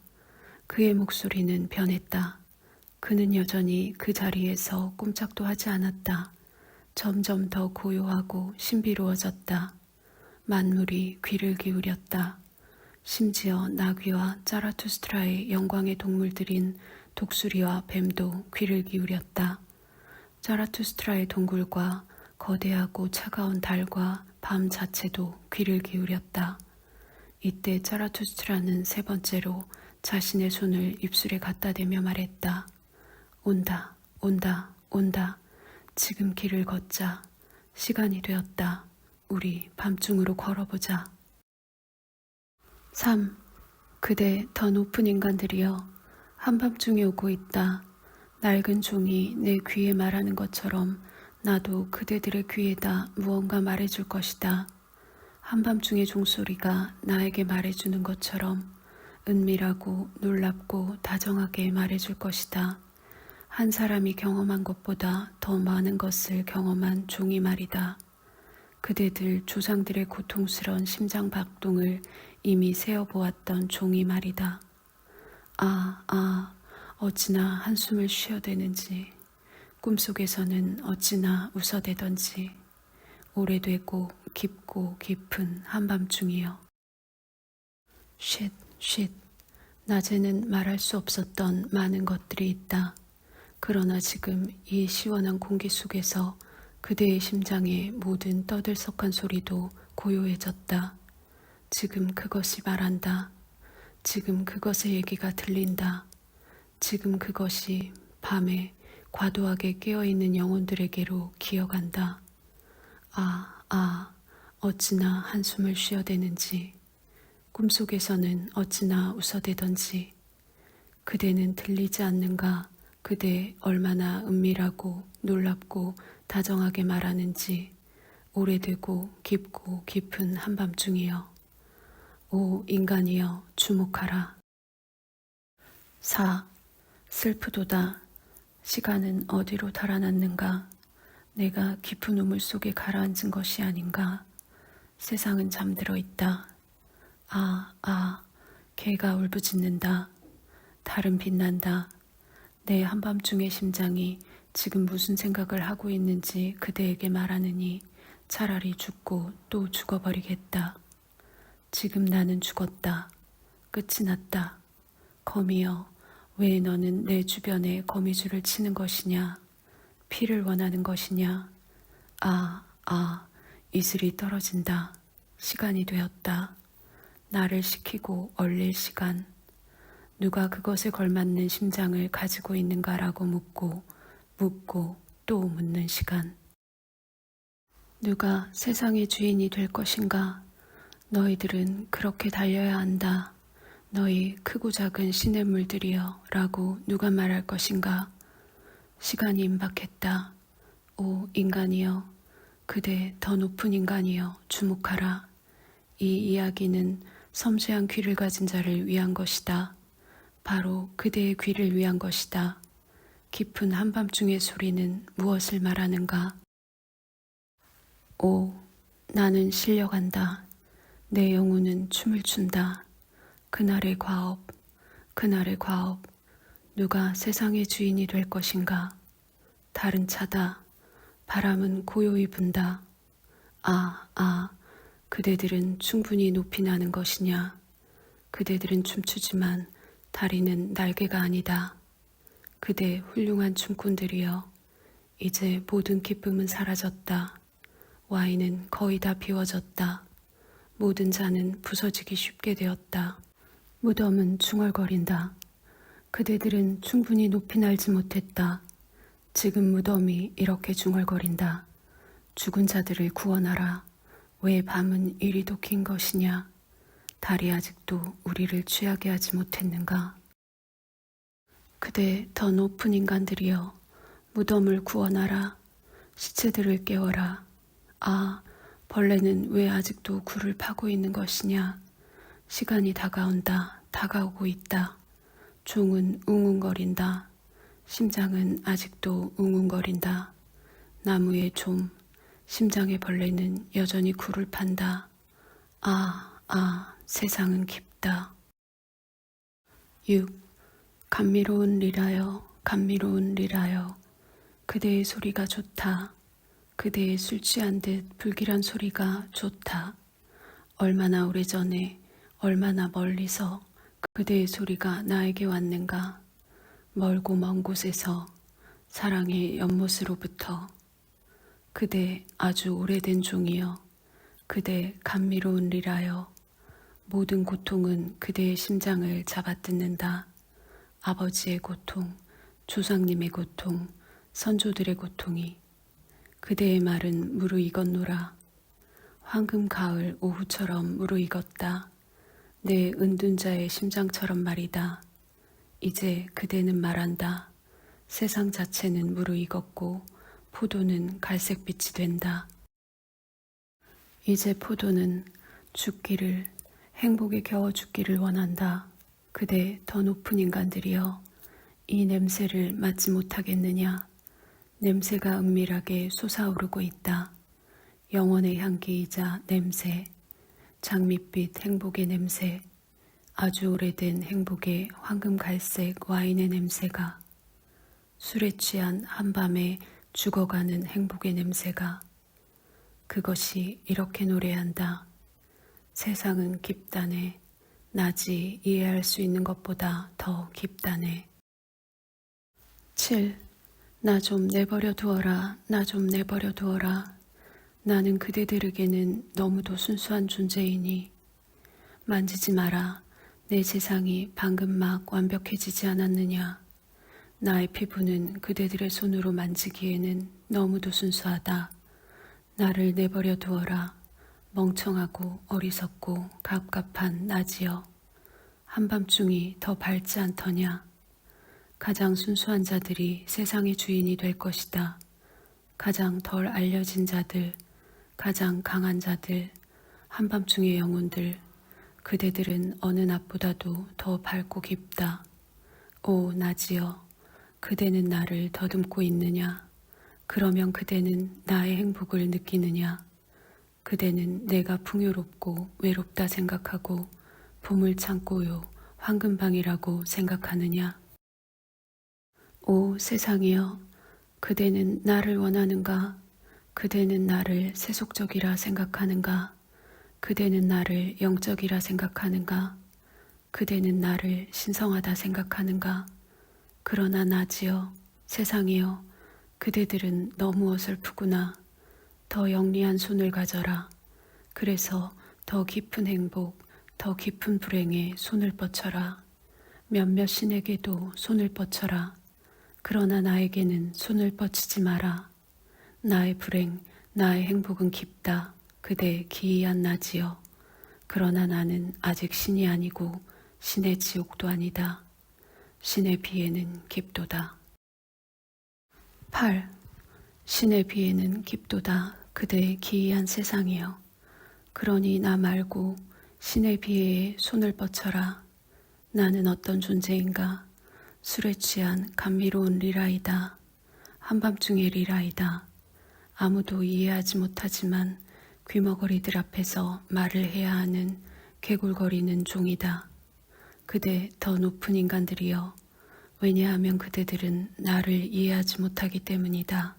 그의 목소리는 변했다. 그는 여전히 그 자리에서 꼼짝도 하지 않았다. 점점 더 고요하고 신비로워졌다. 만물이 귀를 기울였다. 심지어 나귀와 자라투스트라의 영광의 동물들인 독수리와 뱀도 귀를 기울였다. 자라투스트라의 동굴과 거대하고 차가운 달과 밤 자체도 귀를 기울였다. 이때 자라투스트라는 세 번째로 자신의 손을 입술에 갖다 대며 말했다. 온다, 온다, 온다. 지금 길을 걷자. 시간이 되었다. 우리 밤중으로 걸어보자. 3. 그대 더 높은 인간들이여 한밤중에 오고 있다. 낡은 종이 내 귀에 말하는 것처럼 나도 그대들의 귀에다 무언가 말해줄 것이다. 한밤중의 종소리가 나에게 말해주는 것처럼 은밀하고 놀랍고 다정하게 말해줄 것이다. 한 사람이 경험한 것보다 더 많은 것을 경험한 종이 말이다. 그대들 조상들의 고통스러운 심장 박동을 이미 세어보았던 종이 말이다. 어찌나 한숨을 쉬어대는지, 꿈속에서는 어찌나 웃어대던지, 오래되고 깊고 깊은 한밤중이여. 쉿, 쉿. 낮에는 말할 수 없었던 많은 것들이 있다. 그러나 지금 이 시원한 공기 속에서 그대의 심장의 모든 떠들썩한 소리도 고요해졌다. 지금 그것이 말한다. 지금 그것의 얘기가 들린다. 지금 그것이 밤에 과도하게 깨어있는 영혼들에게로 기어간다. 어찌나 한숨을 쉬어대는지, 꿈속에서는 어찌나 웃어대던지, 그대는 들리지 않는가, 그대 얼마나 은밀하고 놀랍고 다정하게 말하는지, 오래되고 깊고 깊은 한밤중이여. 오 인간이여 주목하라. 4. 슬프도다. 시간은 어디로 달아났는가. 내가 깊은 우물 속에 가라앉은 것이 아닌가. 세상은 잠들어 있다. 개가 울부짖는다. 달은 빛난다. 내 한밤중의 심장이 지금 무슨 생각을 하고 있는지 그대에게 말하느니 차라리 죽고 또 죽어버리겠다. 지금 나는 죽었다. 끝이 났다. 거미여, 왜 너는 내 주변에 거미줄을 치는 것이냐? 피를 원하는 것이냐? 이슬이 떨어진다. 시간이 되었다. 나를 식히고 얼릴 시간. 누가 그것에 걸맞는 심장을 가지고 있는가라고 묻고 또 묻는 시간. 누가 세상의 주인이 될 것인가? 너희들은 그렇게 달려야 한다. 너희 크고 작은 시냇물들이여 라고 누가 말할 것인가? 시간이 임박했다. 오 인간이여, 그대 더 높은 인간이여 주목하라. 이 이야기는 섬세한 귀를 가진 자를 위한 것이다. 바로 그대의 귀를 위한 것이다. 깊은 한밤중의 소리는 무엇을 말하는가? 오, 나는 실려간다. 내 영혼은 춤을 춘다. 그날의 과업, 누가 세상의 주인이 될 것인가? 달은 차다. 바람은 고요히 분다. 그대들은 충분히 높이 나는 것이냐? 그대들은 춤추지만 다리는 날개가 아니다. 그대 훌륭한 춤꾼들이여, 이제 모든 기쁨은 사라졌다. 와인은 거의 다 비워졌다. 모든 잔은 부서지기 쉽게 되었다. 무덤은 중얼거린다. 그대들은 충분히 높이 날지 못했다. 지금 무덤이 이렇게 중얼거린다. 죽은 자들을 구원하라. 왜 밤은 이리도 긴 것이냐? 달이 아직도 우리를 취하게 하지 못했는가? 그대 더 높은 인간들이여, 무덤을 구원하라. 시체들을 깨워라. 벌레는 왜 아직도 굴을 파고 있는 것이냐? 시간이 다가오고 있다. 종은 웅웅거린다. 심장은 아직도 웅웅거린다. 나무의 좀, 심장의 벌레는 여전히 굴을 판다. 세상은 깊다. 6. 감미로운 리라여, 그대의 소리가 좋다. 그대의 술 취한 듯 불길한 소리가 좋다. 얼마나 오래전에, 얼마나 멀리서 그대의 소리가 나에게 왔는가. 멀고 먼 곳에서, 사랑의 연못으로부터. 그대 아주 오래된 종이여, 그대 감미로운 리라여. 모든 고통은 그대의 심장을 잡아뜯는다. 아버지의 고통, 조상님의 고통, 선조들의 고통이. 그대의 말은 무르익었노라. 황금 가을 오후처럼 무르익었다. 내 은둔자의 심장처럼 말이다. 이제 그대는 말한다. 세상 자체는 무르익었고 포도는 갈색빛이 된다. 이제 포도는 죽기를, 행복에 겨워 죽기를 원한다. 그대 더 높은 인간들이여, 이 냄새를 맡지 못하겠느냐? 냄새가 은밀하게 솟아오르고 있다. 영원의 향기이자 냄새, 장밋빛 행복의 냄새, 아주 오래된 행복의 황금갈색 와인의 냄새가, 술에 취한 한밤에 죽어가는 행복의 냄새가, 그것이 이렇게 노래한다. 세상은 깊다네. 낮이 이해할 수 있는 것보다 더 깊다네. 7. 나 좀 내버려 두어라. 나는 그대들에게는 너무도 순수한 존재이니. 만지지 마라. 내 세상이 방금 막 완벽해지지 않았느냐. 나의 피부는 그대들의 손으로 만지기에는 너무도 순수하다. 나를 내버려 두어라. 멍청하고 어리석고 갑갑한 나지여. 한밤중이 더 밝지 않더냐. 가장 순수한 자들이 세상의 주인이 될 것이다. 가장 덜 알려진 자들, 가장 강한 자들, 한밤중의 영혼들, 그대들은 어느 낮보다도 더 밝고 깊다. 오 나지여, 그대는 나를 더듬고 있느냐? 그러면 그대는 나의 행복을 느끼느냐? 그대는 내가 풍요롭고 외롭다 생각하고 보물창고요 황금방이라고 생각하느냐? 오 세상이여, 그대는 나를 원하는가? 그대는 나를 세속적이라 생각하는가? 그대는 나를 영적이라 생각하는가? 그대는 나를 신성하다 생각하는가? 그러나 나지여, 세상이여, 그대들은 너무 어설프구나. 더 영리한 손을 가져라. 그래서 더 깊은 행복, 더 깊은 불행에 손을 뻗쳐라. 몇몇 신에게도 손을 뻗쳐라. 그러나 나에게는 손을 뻗치지 마라. 나의 불행, 나의 행복은 깊다. 그대 기이한 나지여. 그러나 나는 아직 신이 아니고 신의 지옥도 아니다. 신의 비에는 깊도다. 8. 신의 비에는 깊도다. 그대의 기이한 세상이여. 그러니 나 말고 신의 비에에 손을 뻗쳐라. 나는 어떤 존재인가? 술에 취한 감미로운 리라이다. 한밤중의 리라이다. 아무도 이해하지 못하지만 귀머거리들 앞에서 말을 해야 하는 개굴거리는 종이다. 그대 더 높은 인간들이여. 왜냐하면 그대들은 나를 이해하지 못하기 때문이다.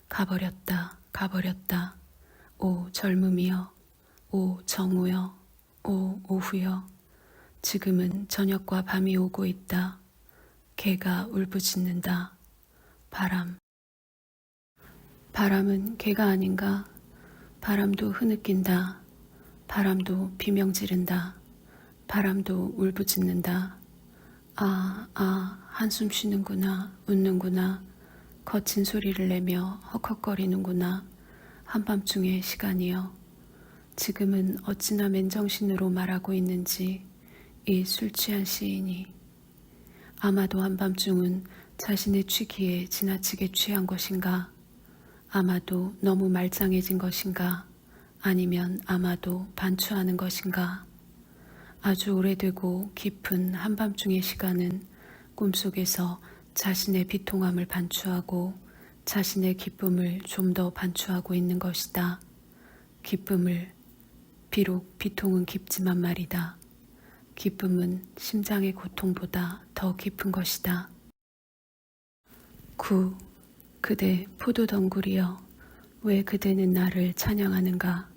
가버렸다, 가버렸다. 오 젊음이여, 오 정오여, 오 오후여. 지금은 저녁과 밤이 오고 있다. 개가 울부짖는다. 바람. 바람은 개가 아닌가? 바람도 흐느낀다. 바람도 비명 지른다. 바람도 울부짖는다. 한숨 쉬는구나, 웃는구나. 거친 소리를 내며 헉헉거리는구나. 한밤중의 시간이여. 지금은 어찌나 맨정신으로 말하고 있는지 이 술 취한 시인이. 아마도 한밤중은 자신의 취기에 지나치게 취한 것인가? 아마도 너무 말짱해진 것인가? 아니면 아마도 반추하는 것인가? 아주 오래되고 깊은 한밤중의 시간은 꿈속에서 자신의 비통함을 반추하고 자신의 기쁨을 좀 더 반추하고 있는 것이다. 기쁨을, 비록 비통은 깊지만 말이다. 기쁨은 심장의 고통보다 더 깊은 것이다. 9. 그대 포도덩굴이여, 왜 그대는 나를 찬양하는가?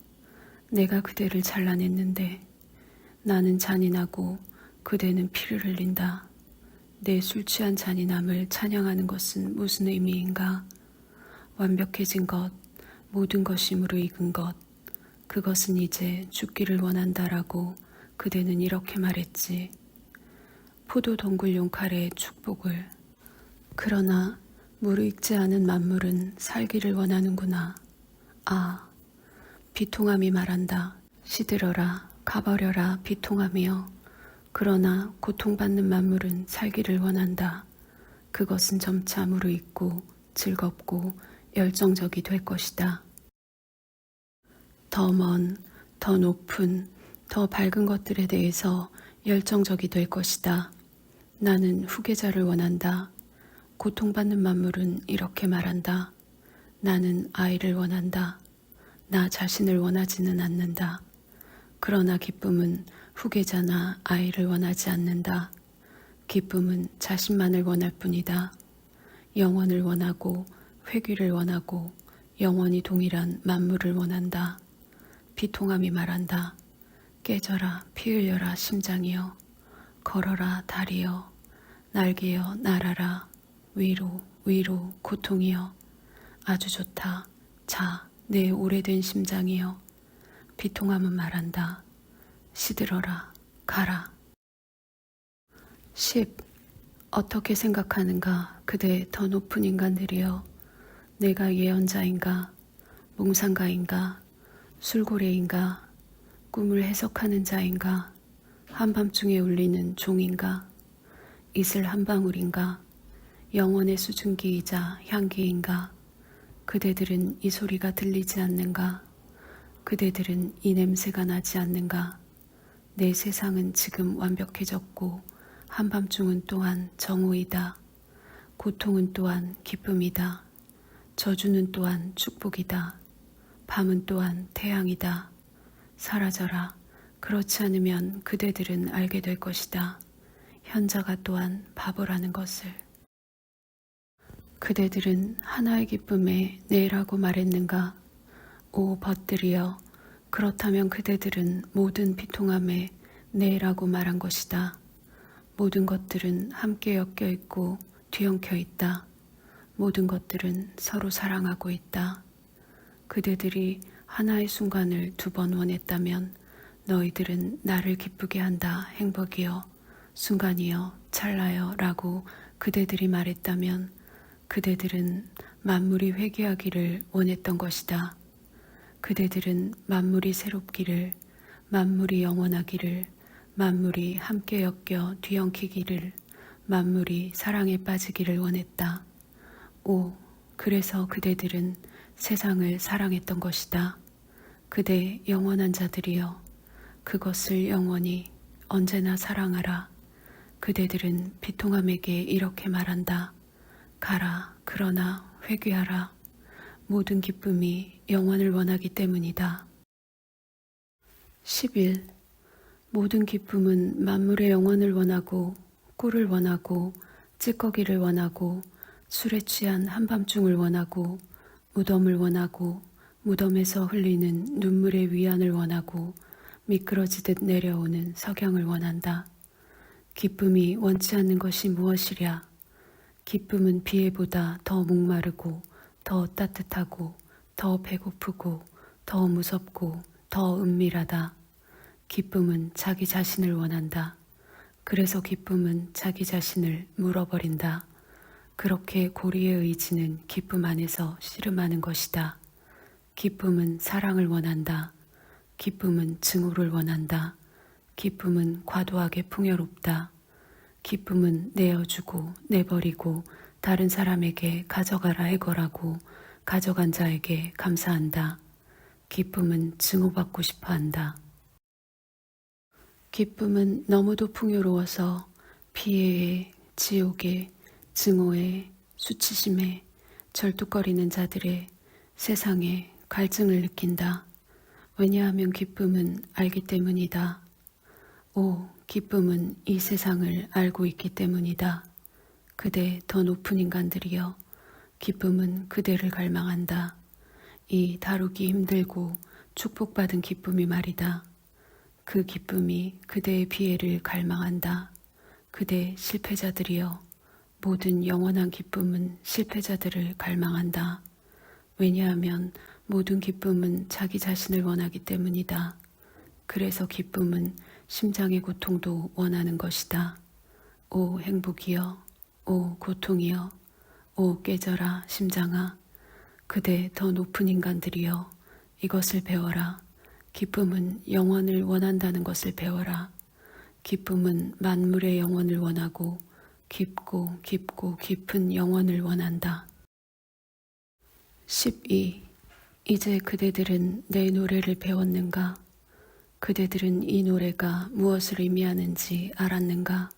내가 그대를 잘라냈는데 나는 잔인하고 그대는 피를 흘린다. 내 술 취한 잔인함을 찬양하는 것은 무슨 의미인가? 완벽해진 것, 모든 것이 무르익은 것, 그것은 이제 죽기를 원한다라고 그대는 이렇게 말했지. 포도 동굴용 칼의 축복을. 그러나 무르익지 않은 만물은 살기를 원하는구나. 비통함이 말한다. 시들어라, 가버려라 비통함이여. 그러나 고통받는 만물은 살기를 원한다. 그것은 점차 무르익고 즐겁고 열정적이 될 것이다. 더 먼, 더 높은, 더 밝은 것들에 대해서 열정적이 될 것이다. 나는 후계자를 원한다. 고통받는 만물은 이렇게 말한다. 나는 아이를 원한다. 나 자신을 원하지는 않는다. 그러나 기쁨은 후계자나 아이를 원하지 않는다. 기쁨은 자신만을 원할 뿐이다. 영원을 원하고 회귀를 원하고 영원히 동일한 만물을 원한다. 비통함이 말한다. 깨져라, 피 흘려라 심장이여. 걸어라, 다리여. 날개여, 날아라. 위로, 위로, 고통이여. 아주 좋다. 자, 내 오래된 심장이여. 비통함은 말한다. 시들어라, 가라. 10. 어떻게 생각하는가 그대 더 높은 인간들이여. 내가 예언자인가 몽상가인가 술고래인가 꿈을 해석하는 자인가 한밤중에 울리는 종인가 이슬 한 방울인가 영원의 수증기이자 향기인가. 그대들은 이 소리가 들리지 않는가. 그대들은 이 냄새가 나지 않는가. 내 세상은 지금 완벽해졌고 한밤중은 또한 정오이다. 고통은 또한 기쁨이다. 저주는 또한 축복이다. 밤은 또한 태양이다. 사라져라. 그렇지 않으면 그대들은 알게 될 것이다. 현자가 또한 바보라는 것을. 그대들은 하나의 기쁨에 네라고 말했는가? 오 벗들이여, 그렇다면 그대들은 모든 비통함에 네라고 말한 것이다. 모든 것들은 함께 엮여 있고 뒤엉켜 있다. 모든 것들은 서로 사랑하고 있다. 그대들이 하나의 순간을 2번 원했다면 너희들은 나를 기쁘게 한다 행복이여 순간이여 찰나여 라고 그대들이 말했다면 그대들은 만물이 회귀하기를 원했던 것이다. 그대들은 만물이 새롭기를, 만물이 영원하기를, 만물이 함께 엮여 뒤엉키기를, 만물이 사랑에 빠지기를 원했다. 오, 그래서 그대들은 세상을 사랑했던 것이다. 그대 영원한 자들이여, 그것을 영원히 언제나 사랑하라. 그대들은 비통함에게 이렇게 말한다. 가라, 그러나 회귀하라. 모든 기쁨이 영원을 원하기 때문이다. 11. 모든 기쁨은 만물의 영원을 원하고 꿀을 원하고 찌꺼기를 원하고 술에 취한 한밤중을 원하고 무덤을 원하고 무덤에서 흘리는 눈물의 위안을 원하고 미끄러지듯 내려오는 석양을 원한다. 기쁨이 원치 않는 것이 무엇이랴? 기쁨은 비애보다 더 목마르고 더 따뜻하고 더 배고프고 더 무섭고 더 은밀하다. 기쁨은 자기 자신을 원한다. 그래서 기쁨은 자기 자신을 물어버린다. 그렇게 고리의 의지는 기쁨 안에서 씨름하는 것이다. 기쁨은 사랑을 원한다. 기쁨은 증오를 원한다. 기쁨은 과도하게 풍요롭다. 기쁨은 내어주고 내버리고 다른 사람에게 가져가라 해거라고 가져간 자에게 감사한다. 기쁨은 증오받고 싶어한다. 기쁨은 너무도 풍요로워서 피해에, 지옥에, 증오에, 수치심에, 절뚝거리는 자들의 세상에 갈증을 느낀다. 왜냐하면 기쁨은 알기 때문이다. 오, 기쁨은 이 세상을 알고 있기 때문이다. 그대 더 높은 인간들이여, 기쁨은 그대를 갈망한다. 이 다루기 힘들고 축복받은 기쁨이 말이다. 그 기쁨이 그대의 비애를 갈망한다. 그대 실패자들이여, 모든 영원한 기쁨은 실패자들을 갈망한다. 왜냐하면 모든 기쁨은 자기 자신을 원하기 때문이다. 그래서 기쁨은 심장의 고통도 원하는 것이다. 오 행복이여, 오 고통이여, 오 깨져라 심장아. 그대 더 높은 인간들이여, 이것을 배워라. 기쁨은 영원을 원한다는 것을 배워라. 기쁨은 만물의 영원을 원하고 깊고 깊고 깊은 영원을 원한다. 12. 이제 그대들은 내 노래를 배웠는가? 그대들은 이 노래가 무엇을 의미하는지 알았는가?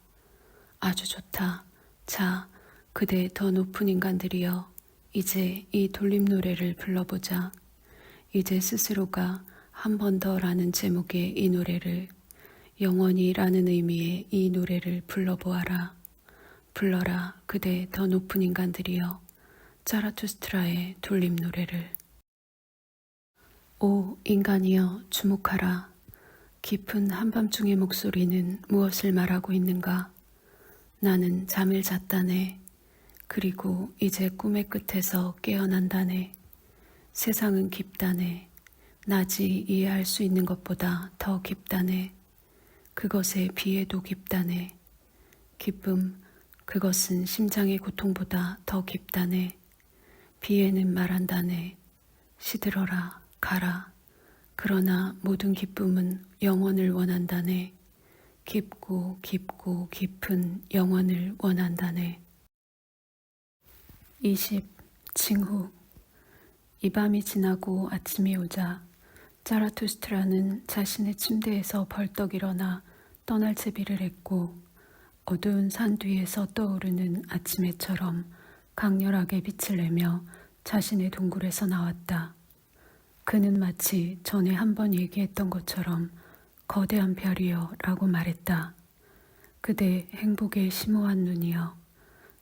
아주 좋다. 자, 그대 더 높은 인간들이여, 이제 이 돌림 노래를 불러보자. 이제 스스로가 한 번 더라는 제목의 이 노래를, 영원히라는 의미의 이 노래를 불러보아라. 불러라, 그대 더 높은 인간들이여, 자라투스트라의 돌림 노래를. 오 인간이여, 주목하라. 깊은 한밤중의 목소리는 무엇을 말하고 있는가? 나는 잠을 잤다네. 그리고 이제 꿈의 끝에서 깨어난다네. 세상은 깊다네. 낮이 이해할 수 있는 것보다 더 깊다네. 그것의 비애도 깊다네. 기쁨, 그것은 심장의 고통보다 더 깊다네. 비에는 말한다네. 시들어라, 가라. 그러나 모든 기쁨은 영원을 원한다네. 깊고 깊고 깊은 영원을 원한다네. 20. 징후. 이 밤이 지나고 아침이 오자 자라투스트라는 자신의 침대에서 벌떡 일어나 떠날 채비를 했고 어두운 산 뒤에서 떠오르는 아침 해처럼 강렬하게 빛을 내며 자신의 동굴에서 나왔다. 그는 마치 전에 한번 얘기했던 것처럼 거대한 별이여 라고 말했다. 그대 행복의 심오한 눈이여.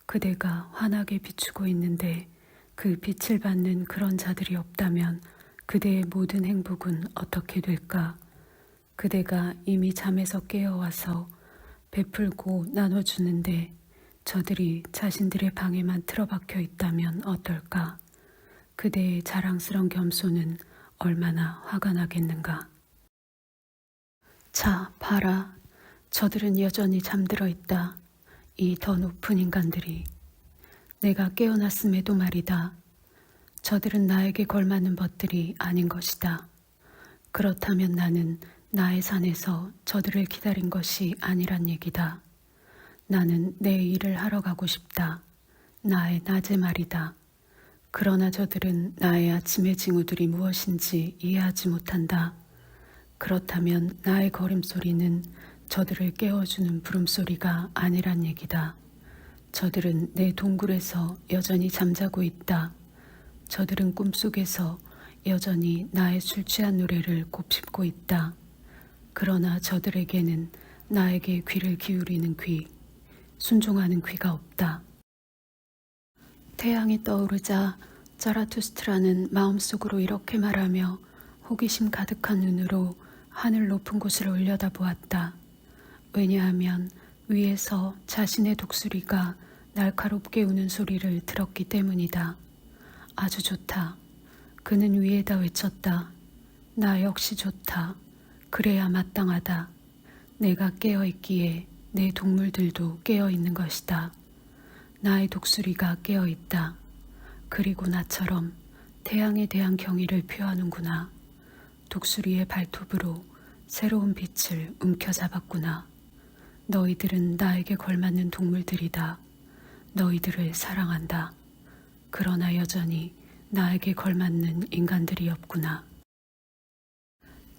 그대가 환하게 비추고 있는데 그 빛을 받는 그런 자들이 없다면 그대의 모든 행복은 어떻게 될까? 그대가 이미 잠에서 깨어와서 베풀고 나눠주는데 저들이 자신들의 방에만 틀어박혀 있다면 어떨까? 그대의 자랑스러운 겸손은 얼마나 화가 나겠는가? 자, 봐라. 저들은 여전히 잠들어 있다. 이 더 높은 인간들이. 내가 깨어났음에도 말이다. 저들은 나에게 걸맞는 것들이 아닌 것이다. 그렇다면 나는 나의 산에서 저들을 기다린 것이 아니란 얘기다. 나는 내 일을 하러 가고 싶다. 나의 낮에 말이다. 그러나 저들은 나의 아침의 징후들이 무엇인지 이해하지 못한다. 그렇다면 나의 걸음소리는 저들을 깨워주는 부름소리가 아니란 얘기다. 저들은 내 동굴에서 여전히 잠자고 있다. 저들은 꿈속에서 여전히 나의 술 취한 노래를 곱씹고 있다. 그러나 저들에게는 나에게 귀를 기울이는 귀, 순종하는 귀가 없다. 태양이 떠오르자 자라투스트라는 마음속으로 이렇게 말하며 호기심 가득한 눈으로 하늘 높은 곳을 올려다보았다. 왜냐하면 위에서 자신의 독수리가 날카롭게 우는 소리를 들었기 때문이다. 아주 좋다. 그는 위에다 외쳤다. 나 역시 좋다. 그래야 마땅하다. 내가 깨어있기에 내 동물들도 깨어있는 것이다. 나의 독수리가 깨어있다. 그리고 나처럼 태양에 대한 경의를 표하는구나. 독수리의 발톱으로 새로운 빛을 움켜잡았구나. 너희들은 나에게 걸맞는 동물들이다. 너희들을 사랑한다. 그러나 여전히 나에게 걸맞는 인간들이 없구나.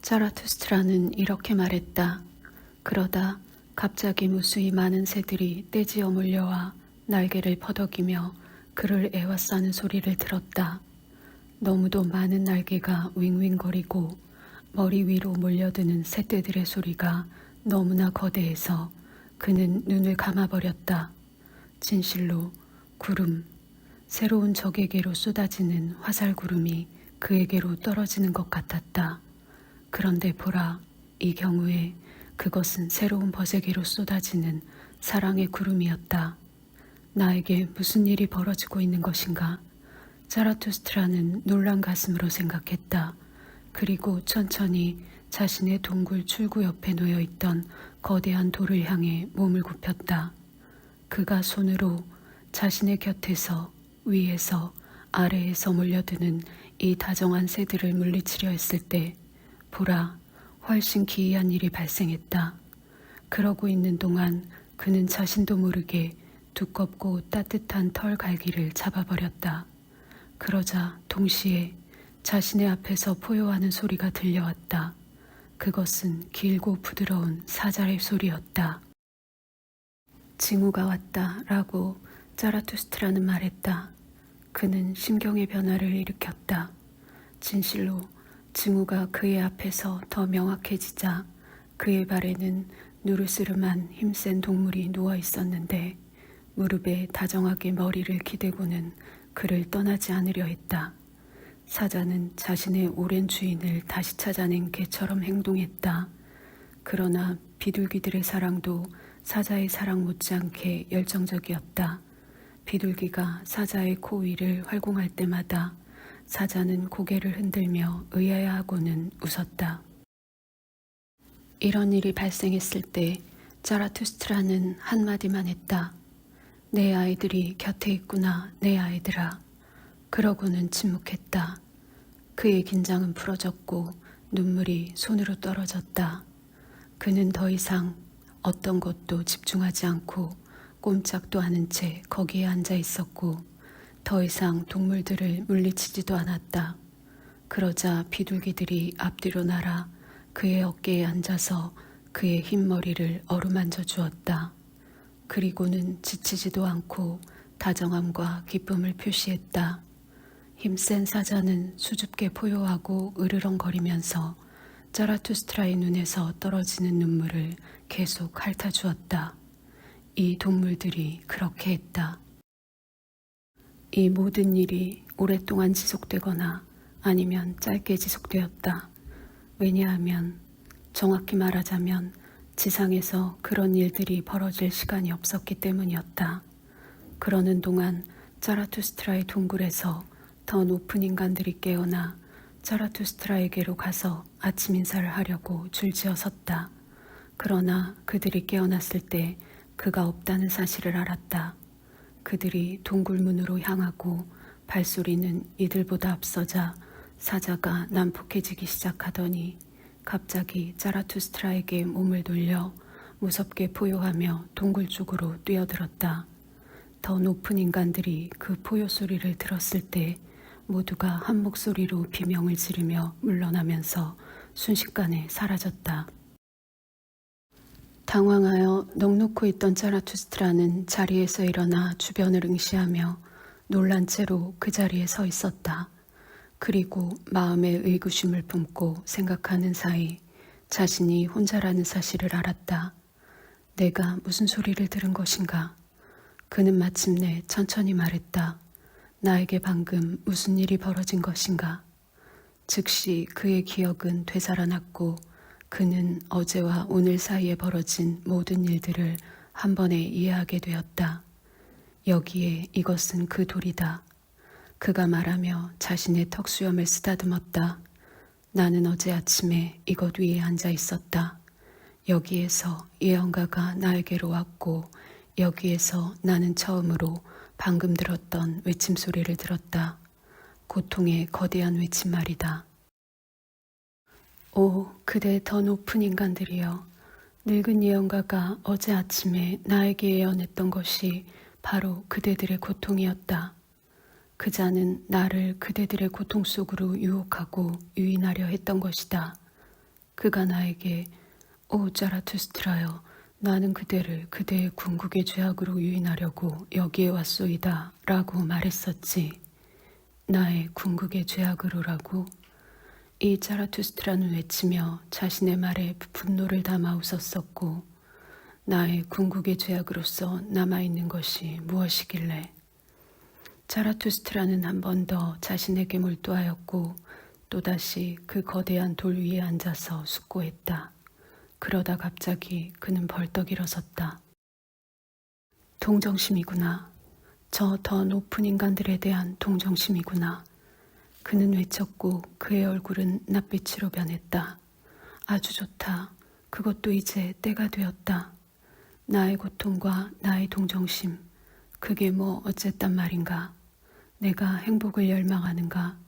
자라투스트라는 이렇게 말했다. 그러다 갑자기 무수히 많은 새들이 떼지어 몰려와 날개를 퍼덕이며 그를 애워싸는 소리를 들었다. 너무도 많은 날개가 윙윙거리고 머리 위로 몰려드는 새떼들의 소리가 너무나 거대해서 그는 눈을 감아버렸다. 진실로 구름, 새로운 적에게로 쏟아지는 화살구름이 그에게로 떨어지는 것 같았다. 그런데 보라, 이 경우에 그것은 새로운 벗에게로 쏟아지는 사랑의 구름이었다. 나에게 무슨 일이 벌어지고 있는 것인가? 자라투스트라는 놀란 가슴으로 생각했다. 그리고 천천히 자신의 동굴 출구 옆에 놓여있던 거대한 돌을 향해 몸을 굽혔다. 그가 손으로 자신의 곁에서 위에서 아래에서 몰려드는 이 다정한 새들을 물리치려 했을 때 보라, 훨씬 기이한 일이 발생했다. 그러고 있는 동안 그는 자신도 모르게 두껍고 따뜻한 털 갈기를 잡아버렸다. 그러자 동시에 자신의 앞에서 포효하는 소리가 들려왔다. 그것은 길고 부드러운 사자의 소리였다. 징후가 왔다 라고 자라투스트라는 말했다. 그는 심경의 변화를 일으켰다. 진실로 징후가 그의 앞에서 더 명확해지자 그의 발에는 누르스름한 힘센 동물이 누워 있었는데 무릎에 다정하게 머리를 기대고는 그를 떠나지 않으려 했다. 사자는 자신의 오랜 주인을 다시 찾아낸 개처럼 행동했다. 그러나 비둘기들의 사랑도 사자의 사랑 못지않게 열정적이었다. 비둘기가 사자의 코 위를 활공할 때마다 사자는 고개를 흔들며 의아해하고는 웃었다. 이런 일이 발생했을 때 자라투스트라는 한마디만 했다. 내 아이들이 곁에 있구나, 내 아이들아. 그러고는 침묵했다. 그의 긴장은 풀어졌고 눈물이 손으로 떨어졌다. 그는 더 이상 어떤 것도 집중하지 않고 꼼짝도 않은 채 거기에 앉아 있었고 더 이상 동물들을 물리치지도 않았다. 그러자 비둘기들이 앞뒤로 날아 그의 어깨에 앉아서 그의 흰 머리를 어루만져 주었다. 그리고는 지치지도 않고 다정함과 기쁨을 표시했다. 힘센 사자는 수줍게 포효하고 으르렁거리면서 자라투스트라의 눈에서 떨어지는 눈물을 계속 핥아주었다. 이 동물들이 그렇게 했다. 이 모든 일이 오랫동안 지속되거나 아니면 짧게 지속되었다. 왜냐하면 정확히 말하자면 지상에서 그런 일들이 벌어질 시간이 없었기 때문이었다. 그러는 동안 자라투스트라의 동굴에서 더 높은 인간들이 깨어나 자라투스트라에게로 가서 아침 인사를 하려고 줄지어 섰다. 그러나 그들이 깨어났을 때 그가 없다는 사실을 알았다. 그들이 동굴문으로 향하고 발소리는 이들보다 앞서자 사자가 난폭해지기 시작하더니 갑자기 자라투스트라에게 몸을 돌려 무섭게 포효하며 동굴 쪽으로 뛰어들었다. 더 높은 인간들이 그 포효 소리를 들었을 때 모두가 한 목소리로 비명을 지르며 물러나면서 순식간에 사라졌다. 당황하여 넋놓고 있던 자라투스트라는 자리에서 일어나 주변을 응시하며 놀란 채로 그 자리에 서 있었다. 그리고 마음에 의구심을 품고 생각하는 사이 자신이 혼자라는 사실을 알았다. 내가 무슨 소리를 들은 것인가? 그는 마침내 천천히 말했다. 나에게 방금 무슨 일이 벌어진 것인가? 즉시 그의 기억은 되살아났고 그는 어제와 오늘 사이에 벌어진 모든 일들을 한 번에 이해하게 되었다. 여기에 이것은 그 돌이다. 그가 말하며 자신의 턱수염을 쓰다듬었다. 나는 어제 아침에 이것 위에 앉아 있었다. 여기에서 예언가가 나에게로 왔고 여기에서 나는 처음으로 방금 들었던 외침소리를 들었다. 고통의 거대한 외침말이다. 오, 그대 더 높은 인간들이여. 늙은 예언가가 어제 아침에 나에게 예언했던 것이 바로 그대들의 고통이었다. 그 자는 나를 그대들의 고통 속으로 유혹하고 유인하려 했던 것이다. 그가 나에게 오 자라투스트라여, 나는 그대를 그대의 궁극의 죄악으로 유인하려고 여기에 왔소이다 라고 말했었지. 나의 궁극의 죄악으로라고? 이 자라투스트라는 외치며 자신의 말에 분노를 담아 웃었었고 나의 궁극의 죄악으로서 남아있는 것이 무엇이길래? 자라투스트라는 한 번 더 자신에게 몰두하였고 또다시 그 거대한 돌 위에 앉아서 숙고했다. 그러다 갑자기 그는 벌떡 일어섰다. 동정심이구나. 저 더 높은 인간들에 대한 동정심이구나. 그는 외쳤고 그의 얼굴은 낯빛으로 변했다. 아주 좋다. 그것도 이제 때가 되었다. 나의 고통과 나의 동정심, 그게 뭐 어쨌단 말인가. 내가 행복을 열망하는가.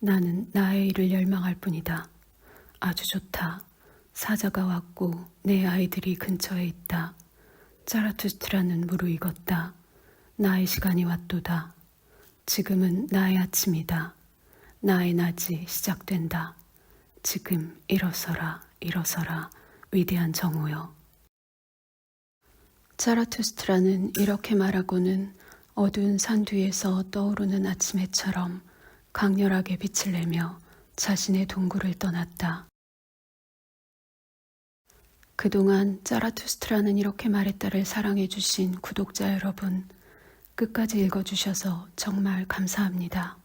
나는 나의 일을 열망할 뿐이다. 아주 좋다. 사자가 왔고 내 아이들이 근처에 있다. 자라투스트라는 무르익었다. 나의 시간이 왔도다. 지금은 나의 아침이다. 나의 낮이 시작된다. 지금 일어서라, 일어서라, 위대한 정오여. 자라투스트라는 이렇게 말하고는 어두운 산 뒤에서 떠오르는 아침 해처럼 강렬하게 빛을 내며 자신의 동굴을 떠났다. 그동안 자라투스트라는 이렇게 말했다를 사랑해주신 구독자 여러분, 끝까지 읽어주셔서 정말 감사합니다.